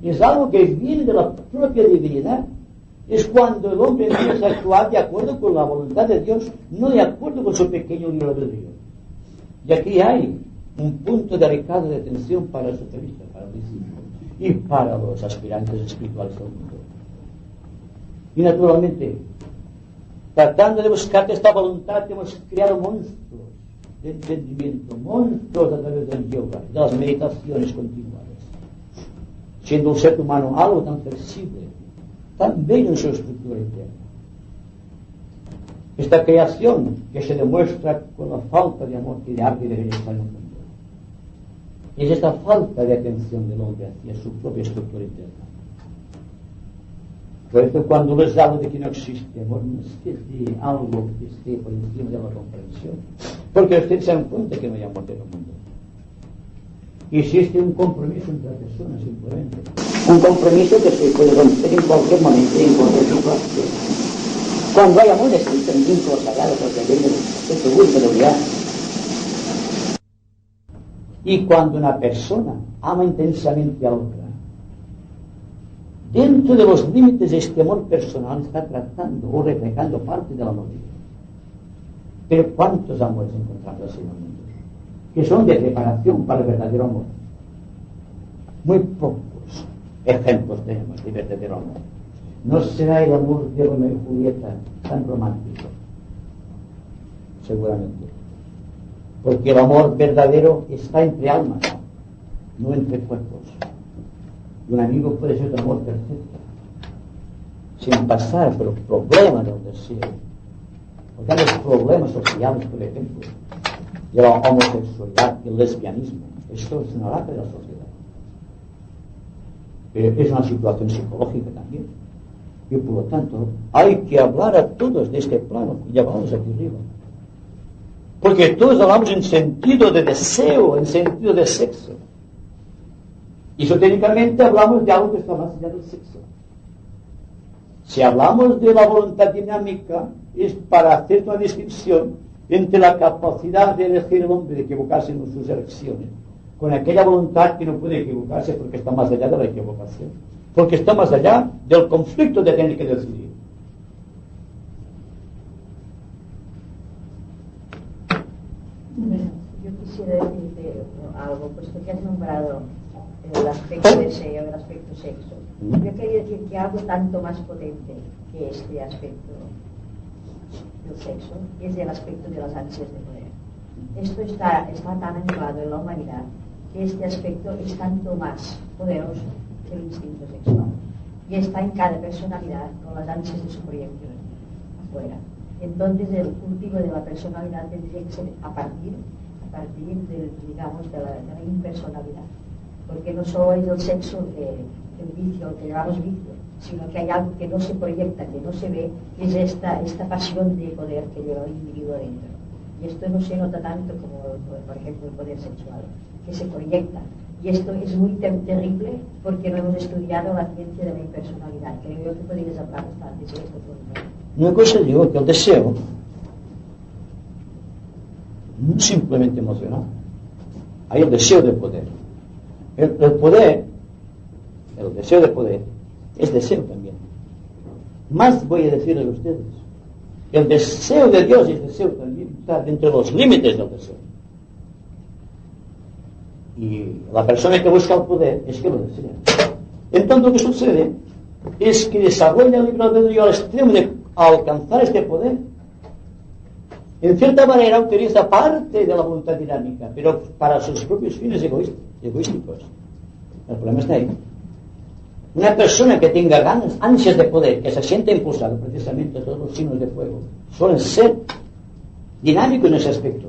Es algo que viene de la propia divinidad. Es cuando el hombre empieza a actuar de acuerdo con la voluntad de Dios, no de acuerdo con su pequeño libre albedrío. Y aquí hay un punto delicado de atención para el esoterista, para el discípulo y para los aspirantes espirituales del mundo. Y naturalmente, tratando de buscar esta voluntad, hemos creado monstruos de entendimiento, monstruos a través del yoga, de las meditaciones continuadas, siendo un ser humano algo tan flexible, tan bello en su estructura interna. Esta creación que se demuestra con la falta de amor y de arte y de belleza en el mundo es esta falta de atención del hombre hacia su propia estructura interna. Por eso, cuando les hablo de que no existe amor, no existe algo que esté por encima de la comprensión, porque ustedes se dan cuenta que no hay amor en el mundo. Existe un compromiso entre las personas, simplemente. Un compromiso que se puede romper en cualquier momento y en cualquier situación. Cuando hay amor, existen vínculos sagrados que vienen de seguro de unidad. Y cuando una persona ama intensamente a otra, dentro de los límites de este amor personal está tratando o reflejando parte del amor de Dios. Pero ¿cuántos amores encontramos así en el mundo? Que son de preparación para el verdadero amor. Muy pocos ejemplos tenemos de verdadero amor. No será el amor de Romeo y Julieta tan romántico, seguramente. Porque el amor verdadero está entre almas, no entre cuerpos. Y un amigo puede ser un amor perfecto, sin pasar por los problemas del deseo, o los problemas sociales, por ejemplo, de la homosexualidad y el lesbianismo. Esto es una lata de la sociedad. Pero es una situación psicológica también. Y por lo tanto, hay que hablar a todos de este plano y llevarlos aquí arriba. Porque todos hablamos en sentido de deseo, en sentido de sexo. Y esotéricamente hablamos de algo que está más allá del sexo. Si hablamos de la voluntad dinámica, es para hacer una descripción entre la capacidad de elegir el hombre de equivocarse en sus elecciones, con aquella voluntad que no puede equivocarse porque está más allá de la equivocación, porque está más allá del conflicto de tener que decidir. Bueno, yo quisiera decirte algo, puesto que has nombrado el aspecto deseo, el aspecto sexo. Yo quería decir que algo tanto más potente que este aspecto del sexo es el aspecto de las ansias de poder. Esto está tan anclado en la humanidad que este aspecto es tanto más poderoso que el instinto sexual. Y está en cada personalidad con las ansias de su proyección afuera. Entonces el cultivo de la personalidad tendría que ser a partir de, digamos, de la impersonalidad. Porque no solo es el sexo el vicio, el que llamamos vicio, sino que hay algo que no se proyecta, que no se ve, que es esta pasión de poder que lleva el individuo dentro. Y esto no se nota tanto como, por ejemplo, el poder sexual, que se proyecta. Y esto es muy terrible porque no hemos estudiado la ciencia de la impersonalidad. Creo yo que podrías hablar bastante de esto. Una cosa digo que el deseo no es simplemente emocional. Hay el deseo de poder. El poder, el deseo de poder, es deseo también. Más voy a decirles a ustedes. El deseo de Dios es deseo también. Está dentro de los límites del deseo. Y la persona que busca el poder es que lo desea. Entonces lo que sucede es que desarrolla el libre albedrío al extremo de alcanzar este poder. En cierta manera utiliza parte de la voluntad dinámica, pero para sus propios fines egoísticos. El problema está ahí. Una persona que tenga ganas, ansias de poder, que se sienta impulsado, precisamente todos los signos de fuego suelen ser dinámicos en ese aspecto.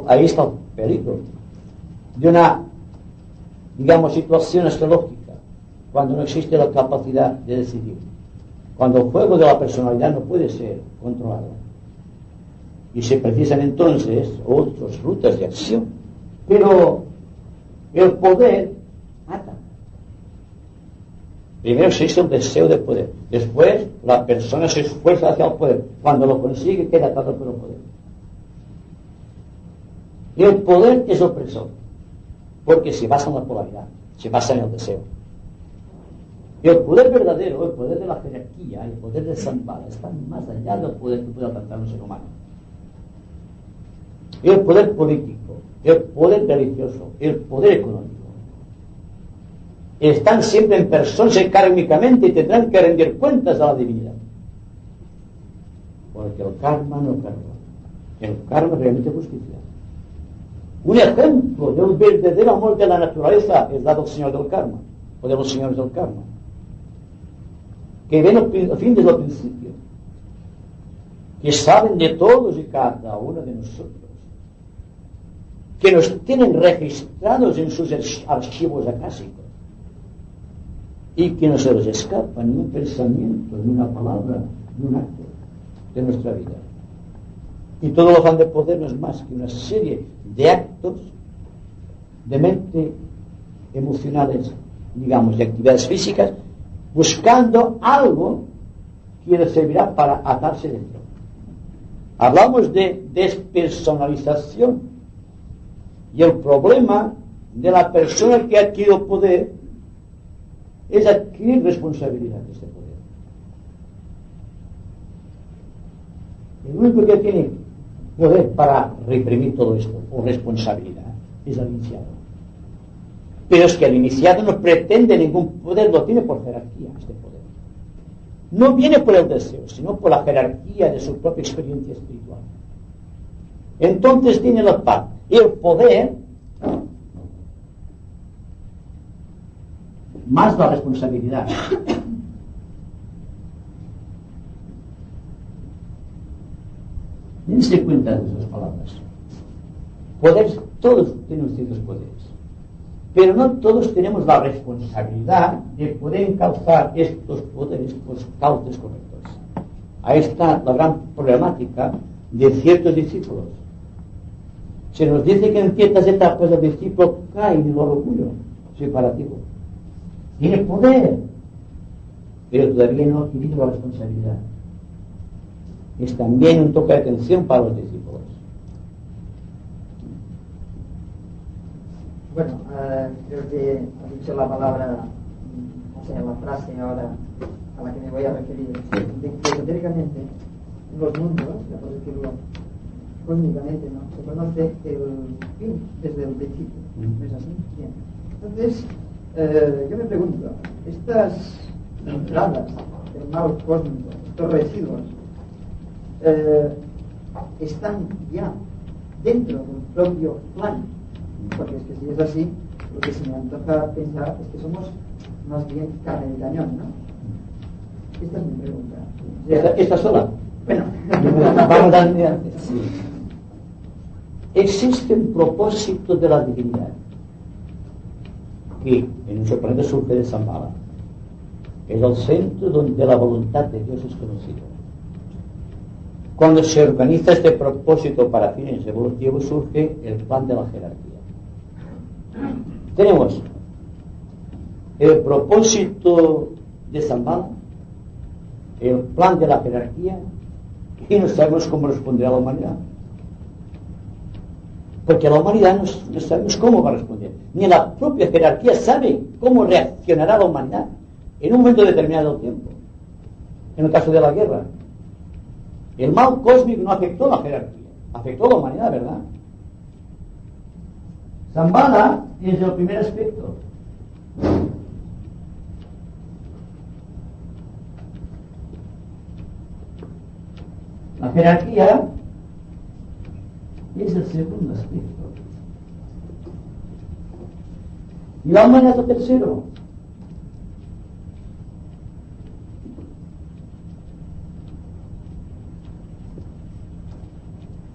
Ahí está el peligro de una, digamos, situación astrológica, cuando no existe la capacidad de decidir, cuando el fuego de la personalidad no puede ser controlado, y se precisan entonces otras rutas de acción. Pero el poder mata. Primero existe el deseo de poder, después la persona se esfuerza hacia el poder, cuando lo consigue queda atado por el poder. Y el poder es opresor, porque se basa en la polaridad, se basa en el deseo. Y el poder verdadero, el poder de la jerarquía, el poder de Shambhala, está más allá del poder que puede alcanzar un ser humano. Y el poder político, el poder religioso, el poder económico, están siempre en persona kármicamente y tendrán que rendir cuentas a la divinidad. porque el karma no perdona. El karma es realmente justicia. Un ejemplo de un verdadero amor de la naturaleza es dado el Señor del karma, o de los señores del karma, que ven el fin desde el principio, que saben de todos y cada uno de nosotros, que nos tienen registrados en sus archivos acásicos y que no se les escapa ni un pensamiento, ni una palabra, ni un acto de nuestra vida. Y todo lo afán de poder no es más que una serie de actos de mente, emocionales, digamos, de actividades físicas, buscando algo que les servirá para atarse dentro. Hablamos de despersonalización, y el problema de la persona que ha adquirido poder es adquirir responsabilidad de este poder. El único que tiene poder para reprimir todo esto, o responsabilidad, es el iniciado. Pero es que el iniciado no pretende ningún poder, lo tiene por jerarquía, este poder. No viene por el deseo, sino por la jerarquía de su propia experiencia espiritual. Entonces tiene la paz y el poder, más la responsabilidad. Dense cuenta de esas palabras. Poderes, todos tenemos ciertos poderes, pero no todos tenemos la responsabilidad de poder encauzar estos poderes por los cauces correctos. Ahí está la gran problemática de ciertos discípulos. Se nos dice que en ciertas etapas el discípulo cae en el orgullo separativo. Tiene poder, pero todavía no ha adquirido la responsabilidad. Es también un toque de atención para los discípulos. Bueno, creo que ha dicho la palabra, o sea, la frase ahora a la que me voy a referir, de que esotéricamente en los mundos, ya por decirlo cósmicamente, ¿no?, se conoce el fin desde el principio. ¿No es así? Bien. Entonces, yo me pregunto, estas entradas del mal cósmico, estos residuos, están ya dentro del propio plan, porque es que si es así, lo que se me antoja pensar es que somos más bien carne de cañón, ¿no? Esta es mi pregunta. O sea, ¿Esta sola? bueno, vamos a dar. Sí. Existe un propósito de la divinidad que en nuestro planeta surge de Shambhala. Es el centro donde la voluntad de Dios es conocida. Cuando se organiza este propósito para fines evolutivos, surge el plan de la jerarquía. Tenemos el propósito de Shambhala, el plan de la jerarquía, y no sabemos cómo responderá la humanidad. Porque la humanidad no sabemos cómo va a responder. Ni la propia jerarquía sabe cómo reaccionará la humanidad en un momento determinado del tiempo. En el caso de la guerra, el mal cósmico no afectó a la jerarquía, afectó a la humanidad, ¿verdad? Shambhala es el primer aspecto. La jerarquía es el segundo aspecto. Y la humanidad es el tercero.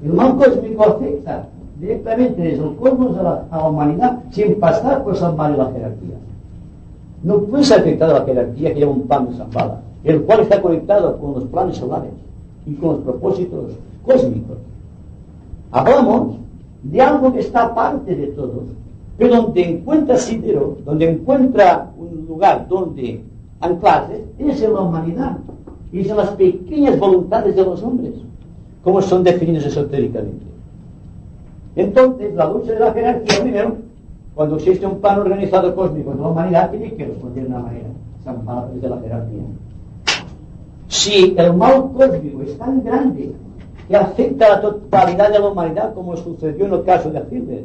El mal cósmico afecta directamente desde el cosmos a la humanidad sin pasar por Shambhala y la jerarquía. No puede ser afectada la jerarquía que lleva un plan de Shambhala, el cual está conectado con los planes solares y con los propósitos cósmicos. Hablamos de algo que está aparte de todos, pero donde encuentra asidero, donde encuentra un lugar donde anclarse, es en la humanidad, y es en las pequeñas voluntades de los hombres, como son definidos esotéricamente. Entonces, la lucha de la jerarquía, primero, cuando existe un plan organizado cósmico de la humanidad, tiene que responder de una manera, Shambhala desde la jerarquía. Si el mal cósmico es tan grande que afecta a la totalidad de la humanidad, como sucedió en el caso de Hitler,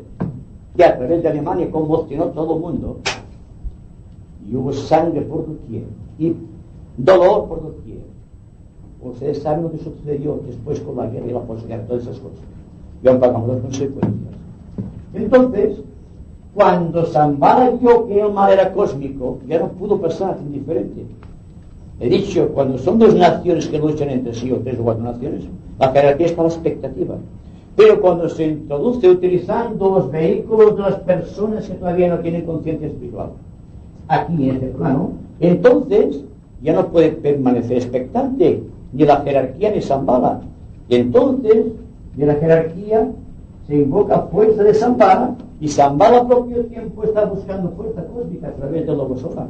que a través de Alemania conmocionó todo el mundo, y hubo sangre por doquier y dolor por doquier, Ustedes saben lo que sucedió después con la guerra y la posguerra, todas esas cosas. Y aún pagamos las consecuencias. Entonces, cuando Shambhala vio que el mal era cósmico, ya no pudo pasar indiferente. He dicho, cuando son dos naciones que luchan entre sí, o tres o cuatro naciones, la jerarquía está a la expectativa. Pero cuando se introduce utilizando los vehículos de las personas que todavía no tienen conciencia espiritual, aquí en este plano, entonces ya no puede permanecer expectante ni la jerarquía ni Shambhala. Y entonces, de la jerarquía se invoca fuerza de Shambhala, y Shambhala al propio tiempo está buscando fuerza cósmica a través del Logo Solar.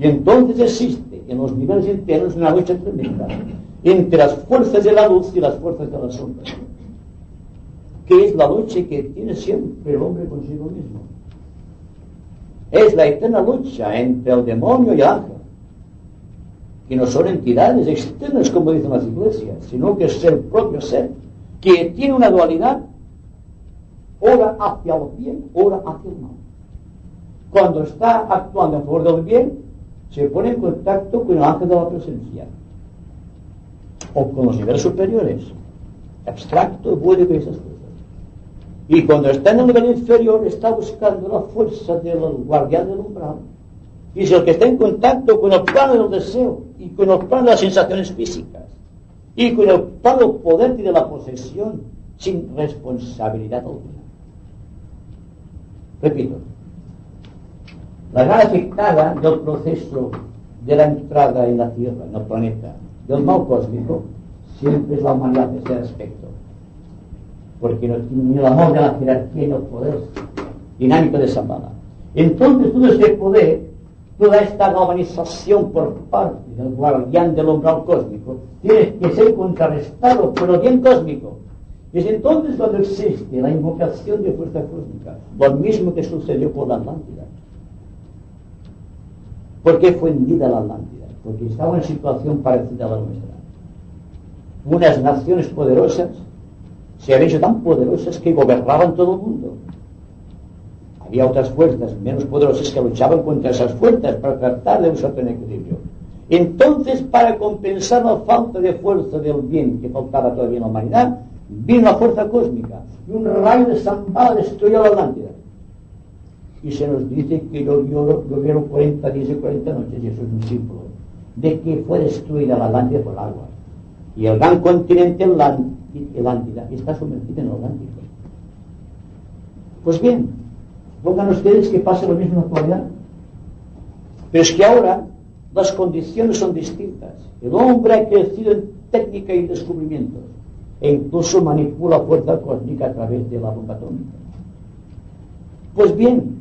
Y entonces existe en los niveles internos una lucha tremenda entre las fuerzas de la luz y las fuerzas de la sombra, que es la lucha que tiene siempre el hombre consigo mismo. Es la eterna lucha entre el demonio y el ángel, que no son entidades externas como dicen las iglesias, sino que es el propio ser, que tiene una dualidad, ora hacia el bien, ora hacia el mal. Cuando está actuando a favor del bien, se pone en contacto con el ángel de la presencia, o con los niveles superiores, abstracto, búdico y esas cosas. Y cuando está en el nivel inferior, está buscando la fuerza del guardián del umbral, y es el que está en contacto con el plano del deseo, y con el plano de las sensaciones físicas, y con el plano del poder y de la posesión, sin responsabilidad alguna. Repito, la gran afectada del proceso de la entrada en la Tierra, en el planeta, del mal cósmico, siempre es la humanidad de ese aspecto, porque no tiene ni el amor de la jerarquía ni el poder dinámico de Shambhala. Entonces todo este poder, toda esta galvanización por parte del guardián del umbral cósmico, tiene que ser contrarrestado por el bien cósmico. Y es entonces cuando existe la invocación de fuerza cósmica, lo mismo que sucedió con la Atlántida. ¿Por qué fue hundida la Atlántida? Porque estaba en situación parecida a la nuestra. Unas naciones poderosas se habían hecho tan poderosas que gobernaban todo el mundo. Había otras fuerzas menos poderosas que luchaban contra esas fuerzas para tratar de buscar un equilibrio. Entonces, para compensar la falta de fuerza del bien que faltaba todavía en la humanidad, vino la fuerza cósmica y un rayo de Shambhala destruyó la Atlántida. Y se nos dice que llovieron 40 días y 40 noches, y eso es un símbolo de que fue destruida la Atlántida por el agua. Y el gran continente Atlántida está sumergido en el Atlántico. Pues bien, pongan ustedes que pasa lo mismo en la actualidad. Pero es que ahora las condiciones son distintas. El hombre ha crecido en técnica y descubrimientos, e incluso manipula fuerza cósmica a través de la bomba atómica. Pues bien,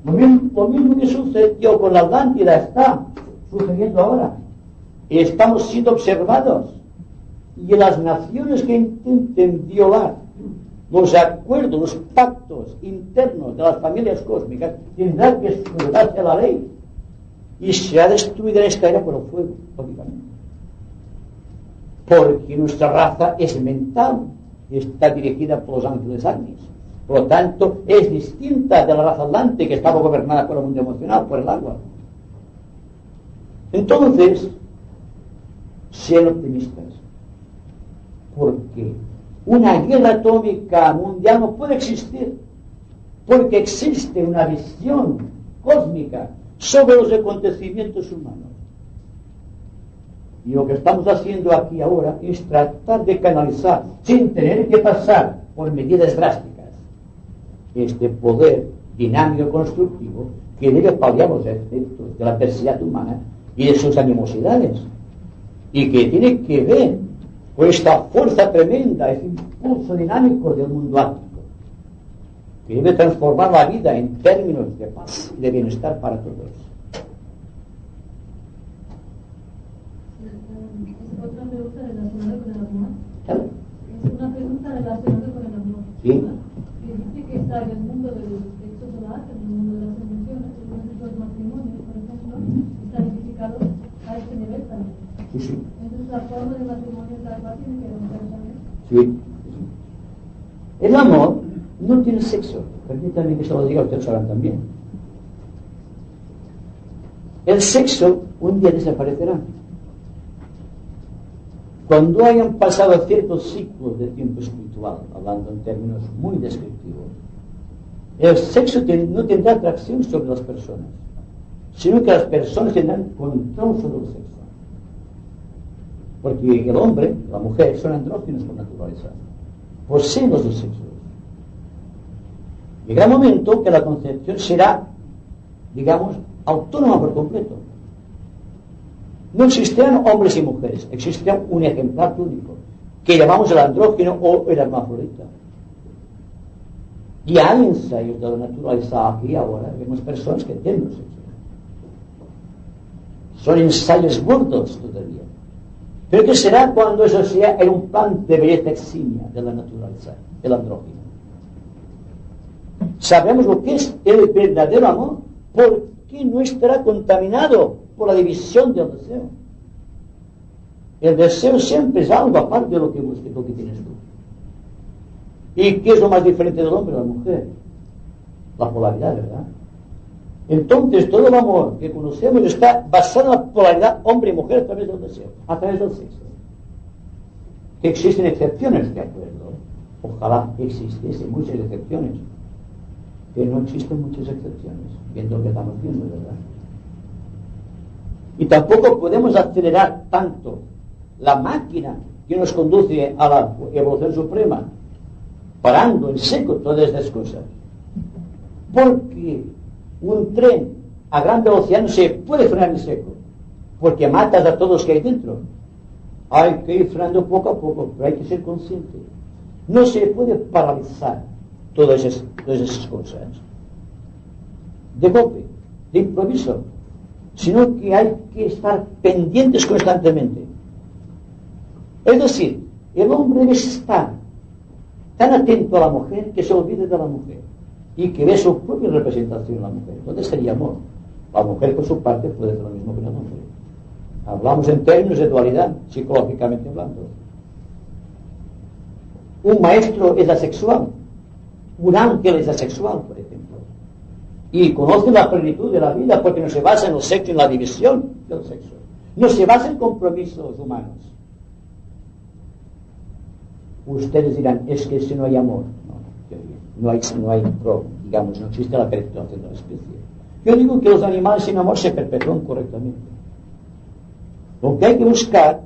lo mismo que sucedió con la Atlántida está sucediendo ahora. Estamos siendo observados, y las naciones que intenten violar los acuerdos, los pactos internos de las familias cósmicas tendrán que sujetarse a la ley, y será destruida en esta era por el fuego, lógicamente. Porque nuestra raza es mental y está dirigida por los ángeles Agnis. Por lo tanto, es distinta de la raza Atlante, que estaba gobernada por el mundo emocional, por el agua. Entonces, sean optimistas, porque una guerra atómica mundial no puede existir, porque existe una visión cósmica sobre los acontecimientos humanos. Y lo que estamos haciendo aquí ahora es tratar de canalizar, sin tener que pasar por medidas drásticas, este poder dinámico constructivo que debe paliar los efectos de la adversidad humana y de sus animosidades, y que tiene que ver con esta fuerza tremenda, ese impulso dinámico del mundo ático, que debe transformar la vida en términos de paz y de bienestar para todos. Otra pregunta relacionada con el amor. ¿Sabe? Es una pregunta relacionada con el amor. Sí. Que dice que está en el mundo del sexo solar, en el mundo de las emociones, en los matrimonios, por ejemplo, están identificados a este nivel también. Sí, sí. Entonces la forma de matrimonio tal cual tiene que romper también. Sí. El amor no tiene sexo. Permítanme que se lo diga, ustedes sabrán también. El sexo un día desaparecerá. cuando hayan pasado ciertos ciclos de tiempo espiritual, hablando en términos muy descriptivos, el sexo no tendrá atracción sobre las personas, sino que las personas tendrán control sobre el sexo. Porque el hombre, la mujer, son andróginos por naturaleza, poseen los dos sexos. Llegará un momento que la concepción será, digamos, autónoma por completo. No existirán hombres y mujeres, existirá un ejemplar único, que llamamos el andrógino o el hermafrodita. Y hay ensayos de la naturaleza aquí ahora, vemos personas que tienen los sexos. Son ensayos burdos todavía. Pero ¿qué será cuando eso sea en un plan de belleza eximia de la naturaleza, el andrógino? Sabemos lo que es el verdadero amor, porque no estará contaminado por la división del deseo. El deseo siempre es algo aparte de lo que busques, lo que tienes tú. ¿Y qué es lo más diferente del hombre y de la mujer? La polaridad, ¿verdad? Entonces todo el amor que conocemos está basado en la polaridad hombre y mujer a través del deseo, a través del sexo. Que existen excepciones, de acuerdo. Ojalá existiesen muchas excepciones. Pero no existen muchas excepciones, viendo lo que estamos viendo, ¿verdad? Y tampoco podemos acelerar tanto la máquina que nos conduce a la evolución suprema, parando en seco todas estas cosas. Porque un tren a gran velocidad no se puede frenar en seco, porque matas a todos los que hay dentro. Hay que ir frenando poco a poco, pero hay que ser consciente. No se puede paralizar todas esas cosas de golpe, de improviso, sino que hay que estar pendientes constantemente. Es decir, el hombre debe estar tan atento a la mujer que se olvide de la mujer y que ve su propia representación en la mujer. ¿Dónde sería amor? La mujer, por su parte, puede hacer lo mismo que el hombre. Hablamos en términos de dualidad, psicológicamente hablando. Un maestro es asexual, un ángel es asexual, por ejemplo, y conoce la plenitud de la vida porque no se basa en el sexo, en la división del sexo, no se basa en compromisos humanos. Ustedes dirán, es que si no hay amor, no hay digamos, no existe la perpetuación de la especie. Yo digo que los animales sin amor se perpetúan correctamente. Lo que hay que buscar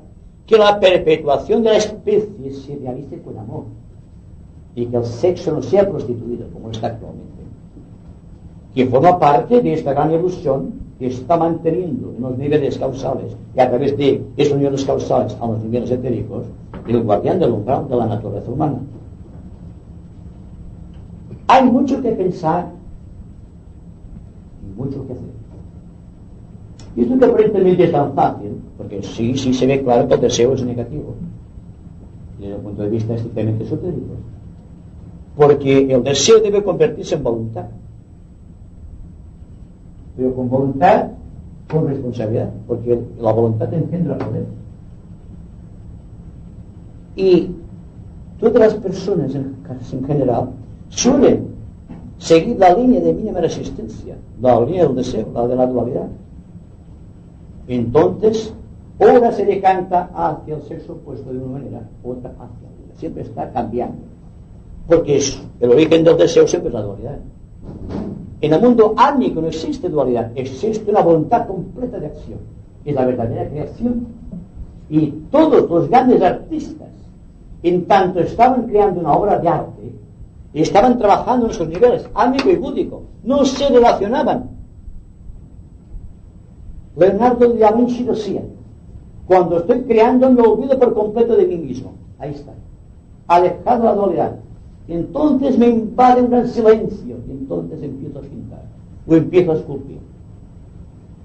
que la perpetuación de la especie se realice con amor y que el sexo no sea prostituido como está actualmente, que forma parte de esta gran ilusión que está manteniendo en los niveles causales y a través de esos niveles causales a los niveles etéricos el guardián del umbral de la naturaleza humana. Hay mucho que pensar y mucho que hacer. Y esto que aparentemente es tan fácil, porque sí se ve claro que el deseo es negativo desde el punto de vista estrictamente esotérico, porque el deseo debe convertirse en voluntad, pero con voluntad, con responsabilidad, porque la voluntad engendra poder. Y todas las personas en general suelen seguir la línea de mínima resistencia, la línea del deseo, la de la dualidad. Entonces, ahora se decanta hacia el sexo opuesto de una manera, otra hacia otra. Siempre está cambiando. Porque el origen del deseo siempre es la dualidad. En el mundo álmico no existe dualidad, existe una voluntad completa de acción. Es la verdadera creación. Y todos los grandes artistas, en tanto estaban creando una obra de arte, estaban trabajando en esos niveles, álmico y búdico, no se relacionaban. Leonardo da Vinci decía, cuando estoy creando me olvido por completo de mí mismo. Ahí está, alejado de la dualidad. Entonces me invade un gran silencio y entonces empiezo a pintar o empiezo a esculpir,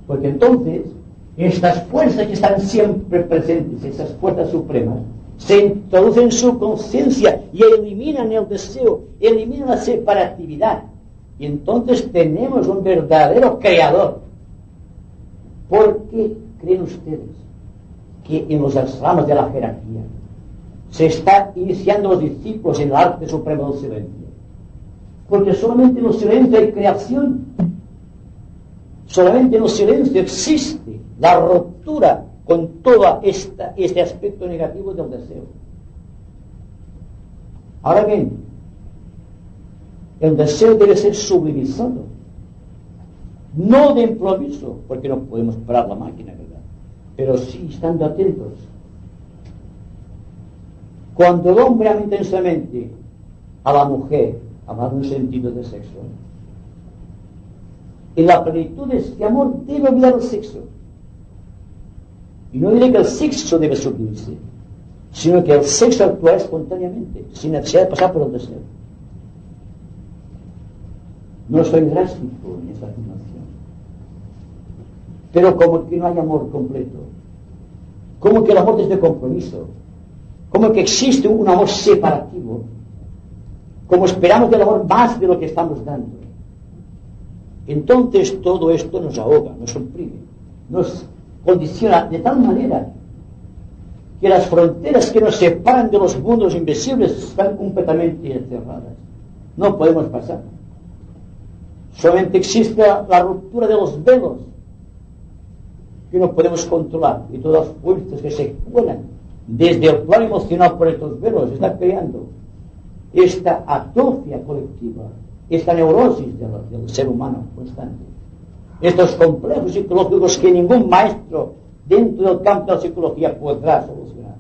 porque entonces estas fuerzas que están siempre presentes, esas fuerzas supremas, se introducen en su conciencia y eliminan el deseo, eliminan la separatividad, y entonces tenemos un verdadero creador. ¿Por qué creen ustedes que en los ramos de la jerarquía se está iniciando los discípulos en el arte supremo del silencio? Porque solamente en el silencio hay creación, solamente en el silencio existe la ruptura con todo este aspecto negativo del deseo. Ahora bien, el deseo debe ser sublimizado, no de improviso, porque no podemos parar la máquina, ¿verdad? Pero sí estando atentos. Cuando el hombre ama intensamente a la mujer, hablando en sentido de sexo, en la plenitud de este amor debe olvidar el sexo. Y no diré que el sexo debe suprimirse, sino que el sexo actúa espontáneamente, sin necesidad de pasar por el deseo. No soy drástico en esta afirmación, pero como que no hay amor completo, como que el amor es de compromiso, como que existe un amor separativo, como esperamos del amor más de lo que estamos dando. Entonces todo esto nos ahoga, nos oprime, nos condiciona de tal manera que las fronteras que nos separan de los mundos invisibles están completamente encerradas. No podemos pasar. Solamente existe la ruptura de los velos que no podemos controlar, y todas las fuerzas que se cuelan desde el plano emocional por estos velos están creando esta atrofia colectiva, esta neurosis del ser humano constante, estos complejos psicológicos que ningún maestro dentro del campo de la psicología podrá solucionar,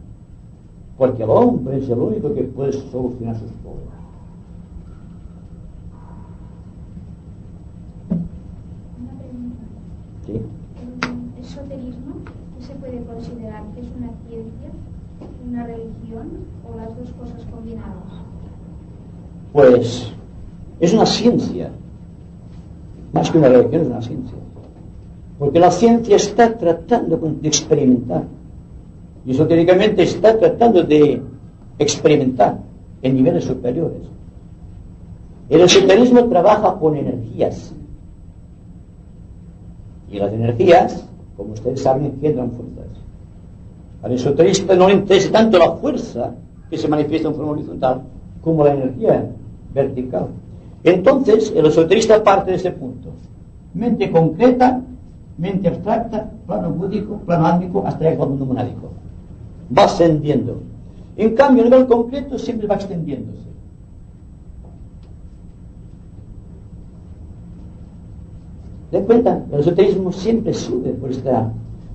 porque el hombre es el único que puede solucionar sus problemas. Una pregunta. ¿Sí? ¿El esoterismo qué se puede considerar que es una ciencia, una religión o las dos cosas combinadas? Pues es una ciencia, más que una religión, es una ciencia, porque la ciencia está tratando de experimentar, y esotéricamente está tratando de experimentar en niveles superiores. El esoterismo trabaja con energías, y las energías, como ustedes saben, engendran fuerzas. Al esoterista no le interesa tanto la fuerza que se manifiesta en forma horizontal como la energía vertical. Entonces el esoterista parte de ese punto: mente concreta, mente abstracta, plano búdico, plano álmico, hasta llegar al mundo monádico. Va ascendiendo. En cambio, a nivel concreto siempre va extendiéndose. ¿Den cuenta? El esoterismo siempre sube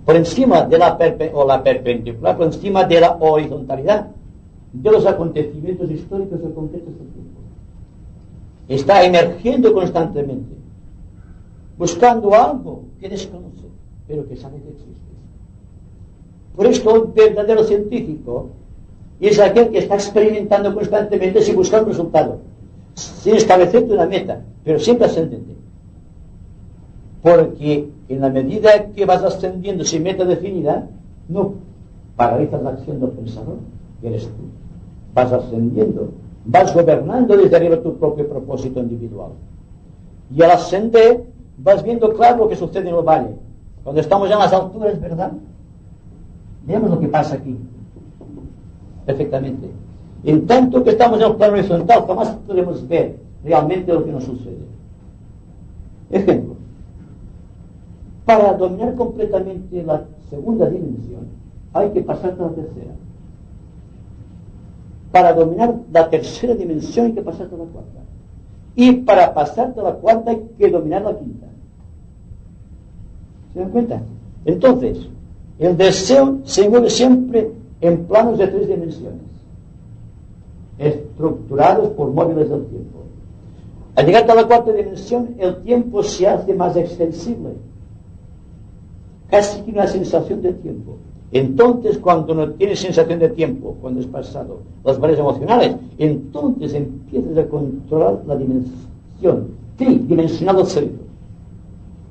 por encima de la perpendicular, por encima de la horizontalidad de los acontecimientos históricos o concretos del tiempo. Está emergiendo constantemente, buscando algo que desconoce, pero que sabe que existe. Por esto, el verdadero científico es aquel que está experimentando constantemente sin buscar un resultado, sin establecerte una meta, pero siempre ascendente. Porque en la medida que vas ascendiendo sin meta definida, no paralizas la acción del pensador, que eres tú. Vas ascendiendo, vas gobernando desde arriba tu propio propósito individual. Y al ascender, vas viendo claro lo que sucede en el valle. Cuando estamos ya en las alturas, ¿verdad? Veamos lo que pasa aquí. Perfectamente. En tanto que estamos en el plano horizontal, jamás podemos ver realmente lo que nos sucede. Ejemplo. Para dominar completamente la segunda dimensión, hay que pasar a la tercera. Para dominar la tercera dimensión hay que pasar a la cuarta. Y para pasar a la cuarta hay que dominar la quinta. ¿Se dan cuenta? Entonces, el deseo se mueve siempre en planos de 3 dimensiones, estructurados por móviles del tiempo. Al llegar a la cuarta dimensión, el tiempo se hace más extensible, casi que una sensación de tiempo. Entonces, cuando no tienes sensación de tiempo, cuando es pasado las varias emocionales, entonces empiezas a controlar la dimensión tridimensional del cerebro.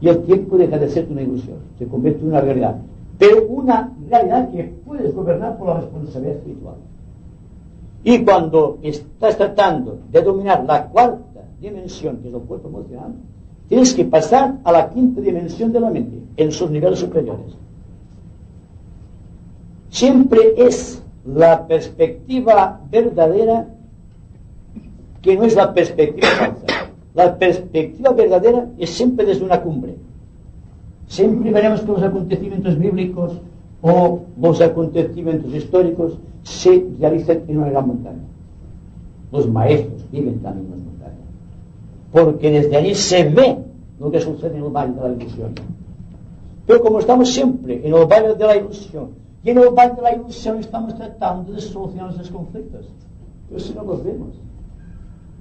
Y el tiempo deja de ser una ilusión, se convierte en una realidad. Pero una realidad que puedes gobernar por la responsabilidad espiritual. Y cuando estás tratando de dominar la cuarta dimensión, que es el cuerpo emocional, tienes que pasar a la quinta dimensión de la mente, en sus niveles superiores. Siempre es la perspectiva verdadera que no es la perspectiva falsa. La perspectiva verdadera es siempre desde una cumbre. Siempre veremos que los acontecimientos bíblicos o los acontecimientos históricos se realizan en una gran montaña. Los maestros viven también en las montañas, porque desde allí se ve lo que sucede en el valle de la ilusión. Pero como estamos siempre en el valle de la ilusión, y en el valle de la ilusión estamos tratando de solucionar esos conflictos, pero si no los vemos,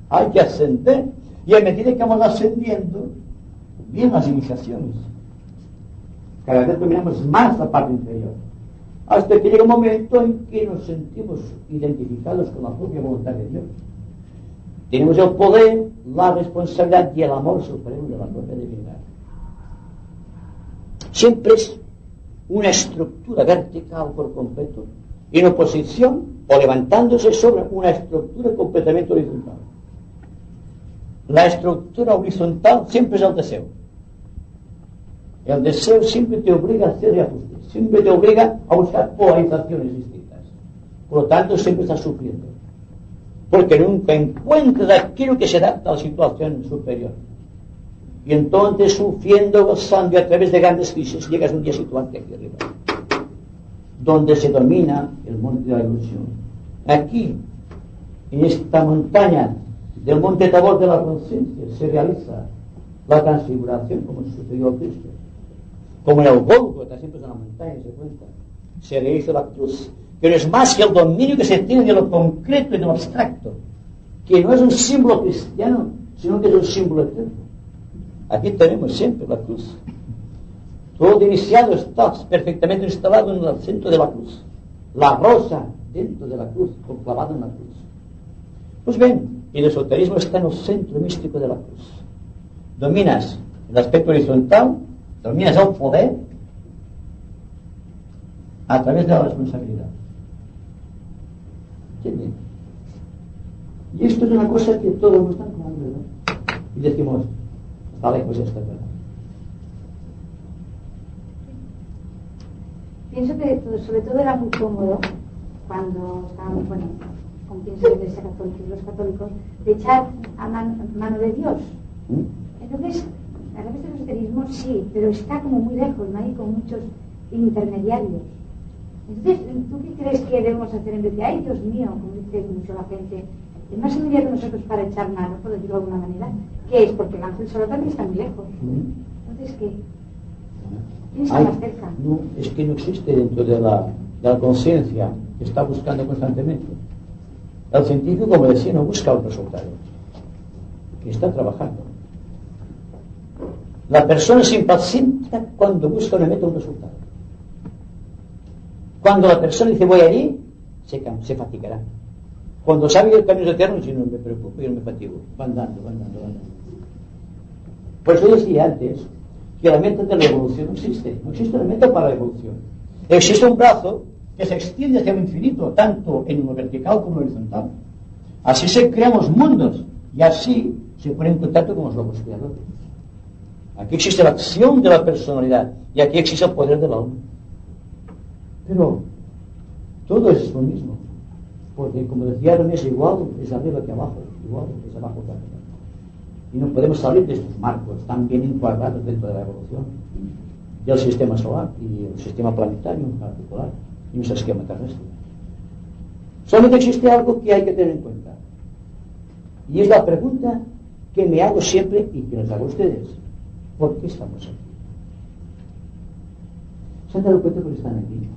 hay que ascender, y a medida que vamos ascendiendo vienen las iniciaciones. Cada vez dominamos más la parte interior, hasta que llega un momento en que nos sentimos identificados con la propia voluntad de Dios. Tenemos el poder, la responsabilidad y el amor supremo de la propia divinidad. Siempre es una estructura vertical por completo, en oposición o levantándose sobre una estructura completamente horizontal. La estructura horizontal siempre es el deseo. El deseo siempre te obliga a hacer reajustes, siempre te obliga a buscar polarizaciones distintas. Por lo tanto, siempre estás sufriendo, porque nunca encuentras aquello que se adapta a la situación superior. Y entonces, sufriendo, gozando, y a través de grandes crisis, llegas un día a situarte aquí arriba, donde se domina el monte de la ilusión. Aquí, en esta montaña del monte Tabor de la conciencia, se realiza la transfiguración, como sucedió a Cristo. Como en el Gólgota, siempre es una montaña, se cuenta, se realiza la cruz, que no es más que el dominio que se tiene de lo concreto y de lo abstracto, que no es un símbolo cristiano, sino que es un símbolo eterno. Aquí tenemos siempre la cruz. Todo iniciado está perfectamente instalado en el centro de la cruz, la rosa dentro de la cruz, clavada en la cruz. Pues bien, el esoterismo está en el centro místico de la cruz. Dominas el aspecto horizontal, dominas el poder a través de la responsabilidad. ¿Entienden? Y esto es una cosa que todos nos están como ¿verdad? Y decimos, está lejos esta verdad. Pienso que sobre todo era muy cómodo cuando estábamos, bueno, como piensa la Iglesia Católica y los católicos, de echar a mano de Dios. Entonces, a través del esoterismo sí, pero está como muy lejos, ¿no? Hay con muchos intermediarios. Entonces, ¿tú qué crees que debemos hacer en vez de, ay, Dios mío, como dice mucho la gente, es más inmediato nosotros para echar mano, por decirlo de alguna manera? ¿Qué es? Porque el ángel solo también está muy lejos. Entonces, ¿qué? ¿Quién está más cerca? No, es que no existe dentro de la conciencia que está buscando constantemente. El científico, como decía, no busca un resultado, que está trabajando. La persona se impacienta cuando busca una meta, un resultado. Cuando la persona dice voy allí, se fatigará. Cuando sabe que el camino es eterno, dice no me preocupo, yo no me fatigo, va andando. Por eso decía antes que la meta de la evolución no existe una meta para la evolución. Existe un brazo que se extiende hacia el infinito, tanto en lo vertical como en lo horizontal. Así se crean los mundos y así se pone en contacto con los logos creadores. Aquí existe la acción de la personalidad y aquí existe el poder del alma. Pero todo es lo mismo, porque como decía Aaron, es igual, es arriba que abajo, igual es abajo que arriba. Y no podemos salir de estos marcos tan bien encuadrados dentro de la evolución del sistema solar y el sistema planetario en particular y nuestro esquema terrestre. Solamente existe algo que hay que tener en cuenta, y es la pregunta que me hago siempre y que nos hago ustedes: ¿por qué estamos aquí? ¿Se han dado cuenta por qué están aquí?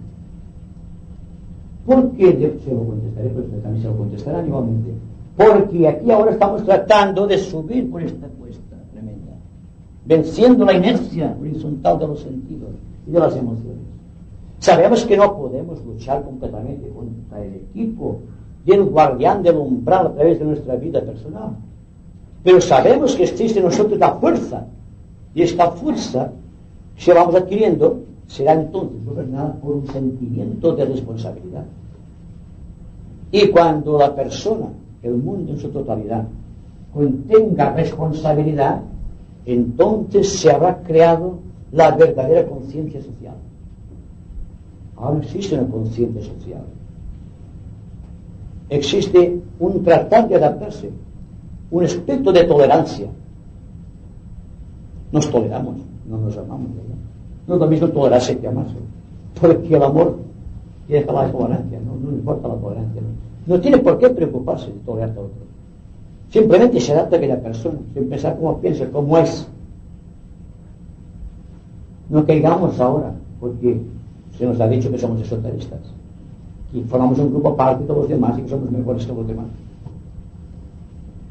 Porque se lo contestaré, pero ustedes también se lo contestarán igualmente. Porque aquí ahora estamos tratando de subir por esta cuesta tremenda, venciendo la inercia horizontal de los sentidos y de las emociones. Sabemos que no podemos luchar completamente contra el equipo y el guardián del umbral a través de nuestra vida personal, pero sabemos que existe en nosotros la fuerza, y esta fuerza, si la vamos adquiriendo, será entonces gobernada por un sentimiento de responsabilidad. Y cuando la persona, el mundo en su totalidad, contenga responsabilidad, entonces se habrá creado la verdadera conciencia social. Ahora existe una conciencia social. Existe un tratar de adaptarse, un aspecto de tolerancia. Nos toleramos, no nos amamos, ¿verdad? No es lo mismo tolerarse que amarse. porque el amor deja la tolerancia, no importa la tolerancia, no tiene por qué preocuparse de tolerar a otro, simplemente se adapta a aquella persona, sin pensar cómo piensa, cómo es. No caigamos ahora, porque se nos ha dicho que somos esoteristas y formamos un grupo aparte de los demás y que somos mejores que los demás,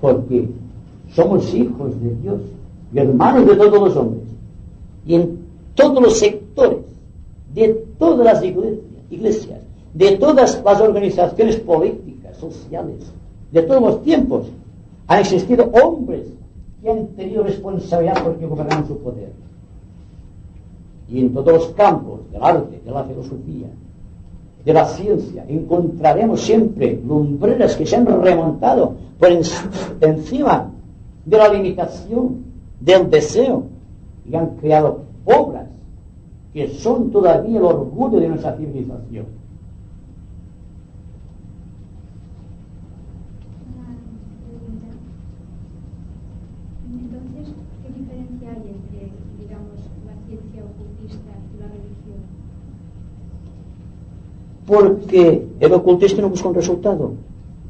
porque somos hijos de Dios y hermanos de todos los hombres, y en todos los sectores de todas las iglesias, de todas las organizaciones políticas, sociales, de todos los tiempos han existido hombres que han tenido responsabilidad porque gobernaron su poder. Y en todos los campos del arte, de la filosofía, de la ciencia, encontraremos siempre lumbreras que se han remontado por encima de la limitación, del deseo, y han creado obras que son todavía el orgullo de nuestra civilización. Entonces, ¿qué diferencia hay entre, digamos, la ciencia ocultista y la religión? Porque el ocultista no busca un resultado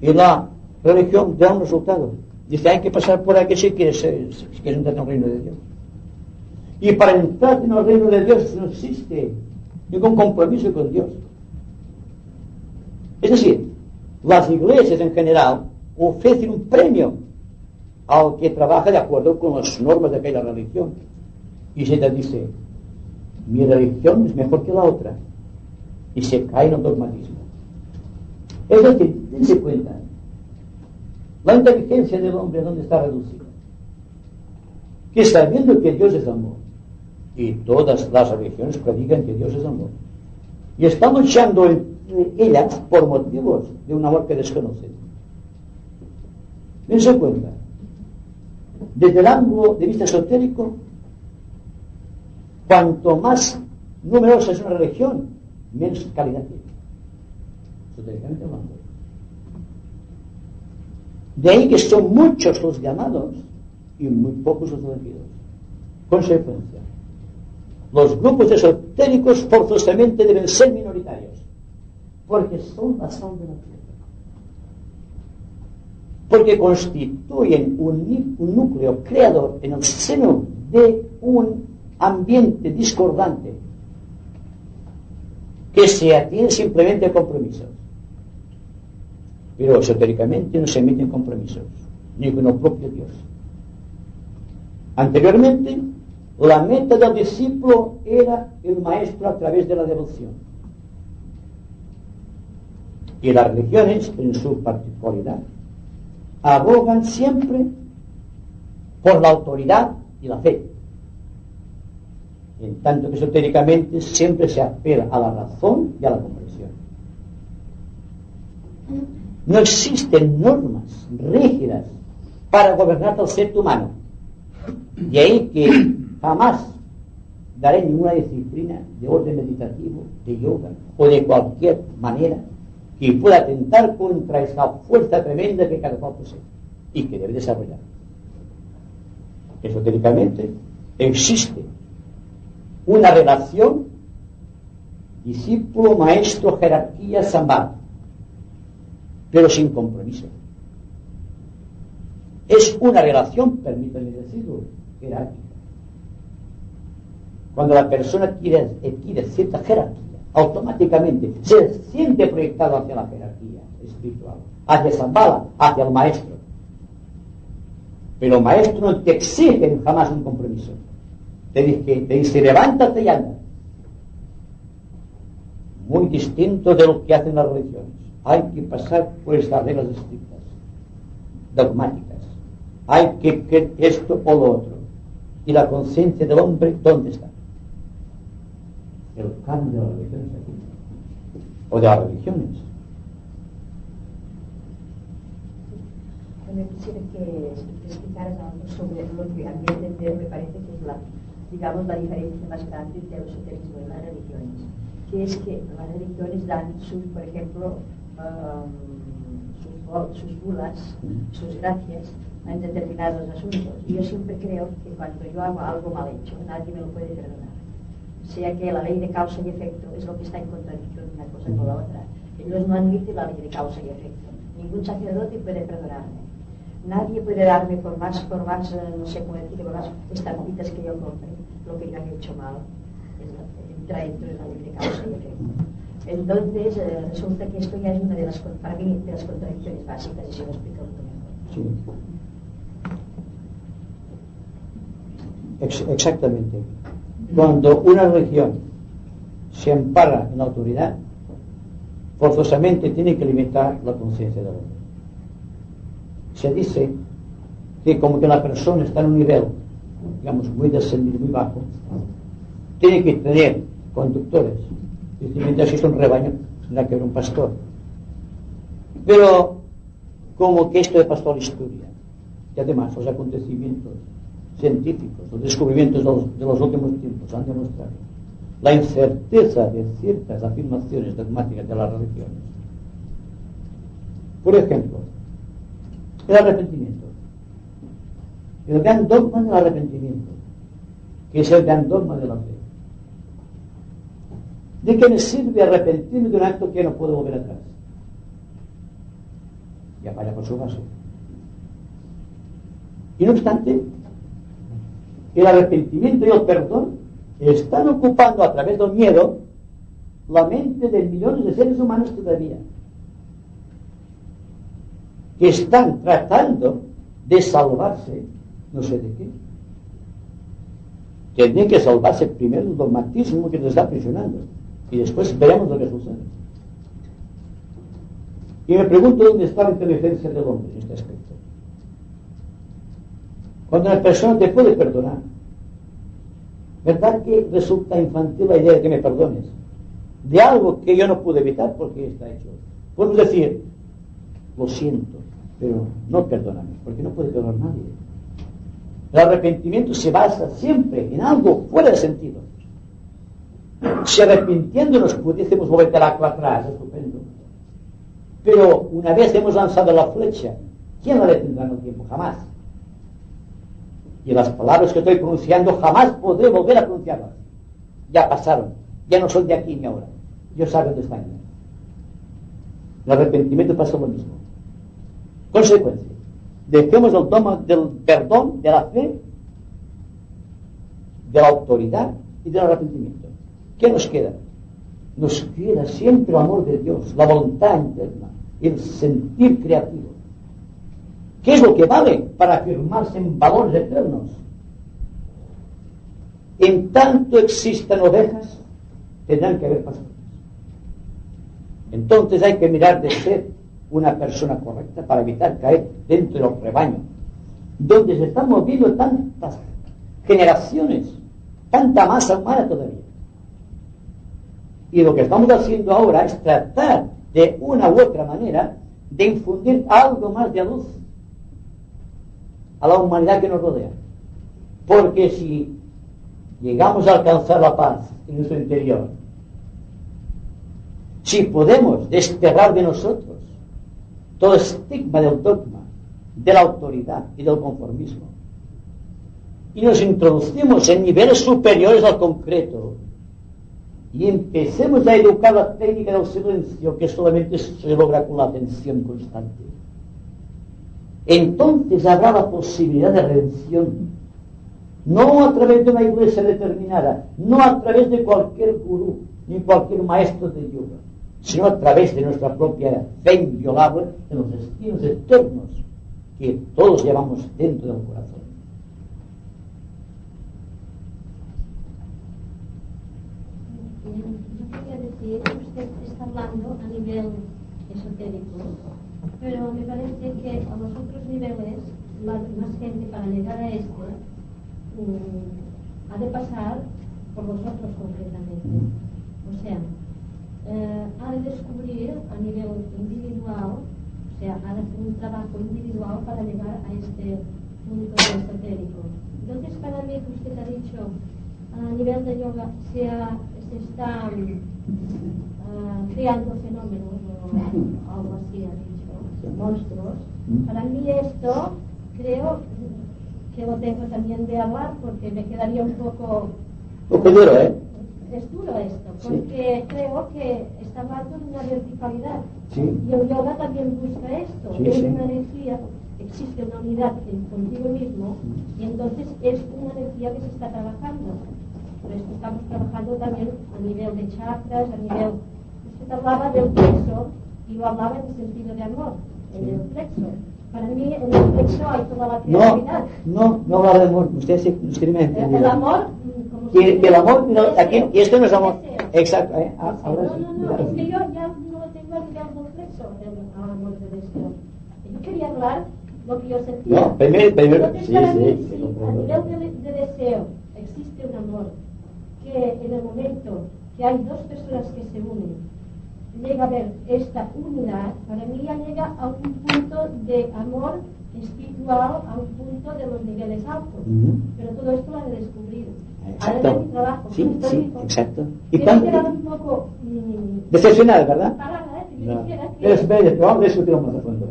y la religión da un resultado. Dice, hay que pasar por aquí si quieres entrar en el reino de Dios. Y para entrar en el reino de Dios no existe ningún compromiso con Dios. Es decir, las iglesias en general ofrecen un premio al que trabaja de acuerdo con las normas de aquella religión. Y se te dice, mi religión es mejor que la otra. Y se cae en el dogmatismo. Es decir, dense cuenta, la inteligencia del hombre, ¿dónde está reducida? Que sabiendo que Dios es amor, y todas las religiones predican que Dios es amor, y están luchando entre ellas por motivos de un amor que desconocen. Dense cuenta, desde el ángulo de vista esotérico, cuanto más numerosa es una religión, menos calidad tiene, esotéricamente hablando. De ahí que son muchos los llamados y muy pocos los elegidos. Consecuencia, los grupos esotéricos forzosamente deben ser minoritarios, porque son la sal de la tierra, porque constituyen un núcleo creador en el seno de un ambiente discordante que se atiene simplemente a compromisos. Pero esotéricamente no se emiten compromisos, ni con el propio Dios. Anteriormente, la meta del discípulo era el maestro a través de la devoción. Y las religiones, en su particularidad, abogan siempre por la autoridad y la fe. En tanto que esotéricamente siempre se apela a la razón y a la comprensión. No existen normas rígidas para gobernar al ser humano. De ahí que jamás daré ninguna disciplina de orden meditativo, de yoga o de cualquier manera que pueda atentar contra esa fuerza tremenda que cada cual posee y que debe desarrollar. Esotéricamente existe una relación discípulo, maestro, jerarquía, samvada, pero sin compromiso. Es una relación, permítanme decirlo, jerárquica. Cuando la persona adquiere cierta jerarquía, automáticamente se siente proyectado hacia la jerarquía espiritual, hacia Shambhala, hacia el maestro. Pero el maestro no te exige jamás un compromiso. Te dice, levántate y anda. Muy distinto de lo que hacen las religiones. Hay que pasar por estas reglas estrictas, dogmáticas. Hay que creer esto o lo otro. ¿Y la conciencia del hombre dónde está? El cambio de las religiones aquí, o de las religiones. También quisiera que explicaras algo sobre lo que a mí entender me parece que es digamos, la diferencia más grande entre el esoterismo y las religiones, que es que las religiones dan por ejemplo, sus bulas, sus gracias en determinados asuntos. Y yo siempre creo que cuando yo hago algo mal hecho, nadie me lo puede perdonar. sea que la ley de causa y efecto es lo que está en contradicción una cosa con la otra. Ellos no admiten la ley de causa y efecto. Ningún sacerdote puede perdonarme. Nadie puede darme por más, no sé cómo decir, por más estampitas que yo compre, lo que yo haya hecho mal. Entra dentro de la ley de causa y efecto. Entonces, resulta que esto ya es una de las, para mí, de las contradicciones básicas, y se lo explico un poco mejor. Sí. Exactamente. Cuando una religión se ampara en la autoridad, forzosamente tiene que limitar la conciencia del hombre. Se dice que como que la persona está en un nivel, digamos, muy descendido, muy bajo, tiene que tener conductores. Y mientras existe un rebaño, tendrá que haber un pastor. Pero como que esto de pastor estudia, y además los acontecimientos científicos, los descubrimientos de los últimos tiempos han demostrado la incerteza de ciertas afirmaciones dogmáticas de las religiones. Por ejemplo, el arrepentimiento. El gran dogma del arrepentimiento, que es el gran dogma de la fe. ¿De qué me sirve arrepentirme de un acto que no puedo volver atrás? Ya vaya por su caso. Y no obstante, el arrepentimiento y el perdón están ocupando a través del miedo la mente de millones de seres humanos todavía, que están tratando de salvarse, no sé de qué. Tienen que salvarse primero del dogmatismo que les está aprisionando, y después veremos lo que sucede. Y me pregunto dónde está la inteligencia del hombre en este aspecto. Cuando una persona te puede perdonar, ¿verdad que resulta infantil la idea de que me perdones de algo que yo no pude evitar porque está hecho? Podemos decir, lo siento, pero no perdóname, porque no puede perdonar nadie. El arrepentimiento se basa siempre en algo fuera de sentido. Si arrepintiéndonos pudiésemos volver atrás, estupendo. Pero una vez hemos lanzado la flecha, ¿quién la detendrá en el tiempo? Jamás. Y las palabras que estoy pronunciando jamás podré volver a pronunciarlas. Ya pasaron, ya no son de aquí ni ahora. Yo sé dónde están. El arrepentimiento pasa lo mismo. Consecuencia, dejemos el dogma del perdón, de la fe, de la autoridad y del arrepentimiento. ¿Qué nos queda? Nos queda siempre el amor de Dios, la voluntad interna, el sentir creativo. ¿Qué es lo que vale para afirmarse en valores eternos? En tanto existan ovejas, tendrán que haber pastores. Entonces hay que mirar de ser una persona correcta para evitar caer dentro del rebaño, donde se están moviendo tantas generaciones, tanta masa humana todavía. Y lo que estamos haciendo ahora es tratar de una u otra manera de infundir algo más de luz a la humanidad que nos rodea. Porque si llegamos a alcanzar la paz en nuestro interior, si podemos desterrar de nosotros todo estigma del dogma, de la autoridad y del conformismo, y nos introducimos en niveles superiores al concreto, y empecemos a educar la técnica del silencio, que solamente se logra con la atención constante, entonces habrá la posibilidad de redención, no a través de una iglesia determinada, no a través de cualquier gurú ni cualquier maestro de yoga, sino a través de nuestra propia fe inviolable en los destinos eternos que todos llevamos dentro del corazón. Yo quería decir, usted está hablando a nivel esotérico, pero me parece que a los otros niveles, la más gente para llegar a este ha de pasar por vosotros concretamente. O sea, ha de descubrir a nivel individual, o sea, ha de hacer un trabajo individual para llegar a este punto esotérico. Entonces, cada vez que usted ha dicho a nivel de yoga se está creando fenómenos o algo así, ha dicho, monstruos. Para mí esto creo que lo tengo también de hablar porque me quedaría un poco duro, ¿eh? es duro esto, Sí. porque creo que está hablando de una verticalidad. Sí. Y el yoga también busca esto, Sí, es sí. una energía, existe una unidad contigo mismo, y entonces es una energía que se está trabajando. Por esto estamos trabajando también a nivel de chakras, a nivel... Usted hablaba del plexo, y lo hablaba en el sentido de amor, en el plexo. Para mí, en el plexo hay toda la creatividad. No hablar de amor, usted sí, usted me ha entendido. El amor, como Que el amor, no, deseo, aquí, y esto no es amor. deseo. Exacto, Deseo. ahora sí. No, es que yo ya no lo tengo a nivel del plexo, el amor de deseo. Yo quería hablar lo que yo sentía. No, primero, Entonces, sí, para sí, mí, sí, si lo a comprendo. nivel de deseo existe un amor, que en el momento que hay dos personas que se unen, llega a ver esta unidad, para mí ya llega a un punto de amor espiritual, a un punto de los niveles altos. Ujú. Pero todo esto lo he de descubrir. Exacto. Ahora es mi trabajo. Sí, Estoy sí, exacto. ¿Y que cuándo? me he quedado un poco Decepcionada, ¿verdad? parada, que yo No. dijera que... Pero espere, vamos a discutirlo más a fondo.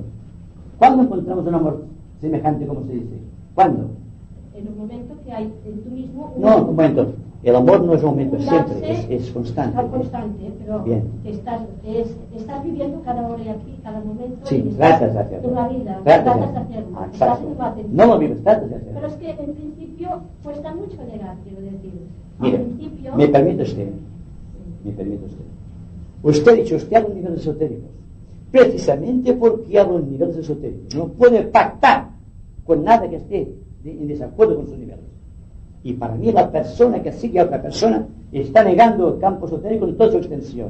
¿Cuándo encontramos un amor semejante, como se dice? ¿Cuándo? En un momento que hay en tú mismo No, un momento. El amor no es un momento, es darse, siempre, es constante. Está constante, pero Bien. que estás viviendo cada hora y aquí, cada momento. Sí, y estás tratas de hacerlo. en la vida, Tratas tratas de de hacerlo. Ah, Estás exacto. en la atención. No lo vives, tratas de hacerlo. Pero es que en principio cuesta mucho llegar, quiero decir. Mire, Al principio... me permite usted. Usted ha dicho, usted habla en niveles esotéricos. Precisamente porque habla en niveles esotéricos. No puede pactar con nada que esté en desacuerdo con sus niveles. Y para mí la persona que sigue a otra persona está negando el campo esotérico en toda su extensión.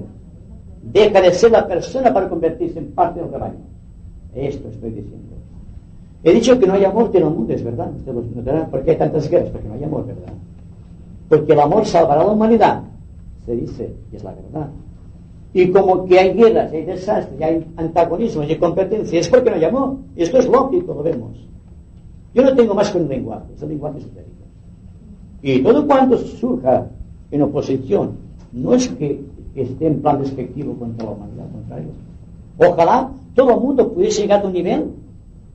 Deja de ser la persona para convertirse en parte del rebaño. Esto estoy diciendo. He dicho que no hay amor en el mundo, es verdad. Usted lo notará. ¿Por qué hay tantas guerras? Porque no hay amor, ¿verdad? Porque el amor salvará a la humanidad, se dice, y es la verdad. Y como que hay guerras, hay desastres, hay antagonismos y competencia, es porque no hay amor. Esto es lógico, lo vemos. Yo no tengo más que un lenguaje, es el lenguaje esotérico. Y todo cuanto surja en oposición, no es que esté en plan despectivo contra la humanidad, al contrario. Ojalá todo el mundo pudiese llegar a un nivel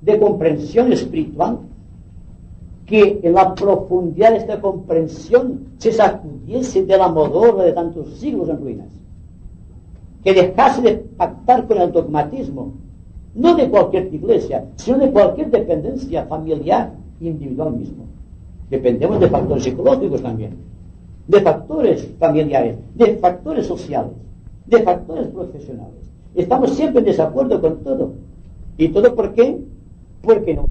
de comprensión espiritual que en la profundidad de esta comprensión se sacudiese de la modorra de tantos siglos en ruinas, que dejase de pactar con el dogmatismo, no de cualquier iglesia, sino de cualquier dependencia familiar individual mismo. Dependemos de factores psicológicos también, de factores familiares, de factores sociales, de factores profesionales. Estamos siempre en desacuerdo con todo. ¿Y todo por qué? Porque no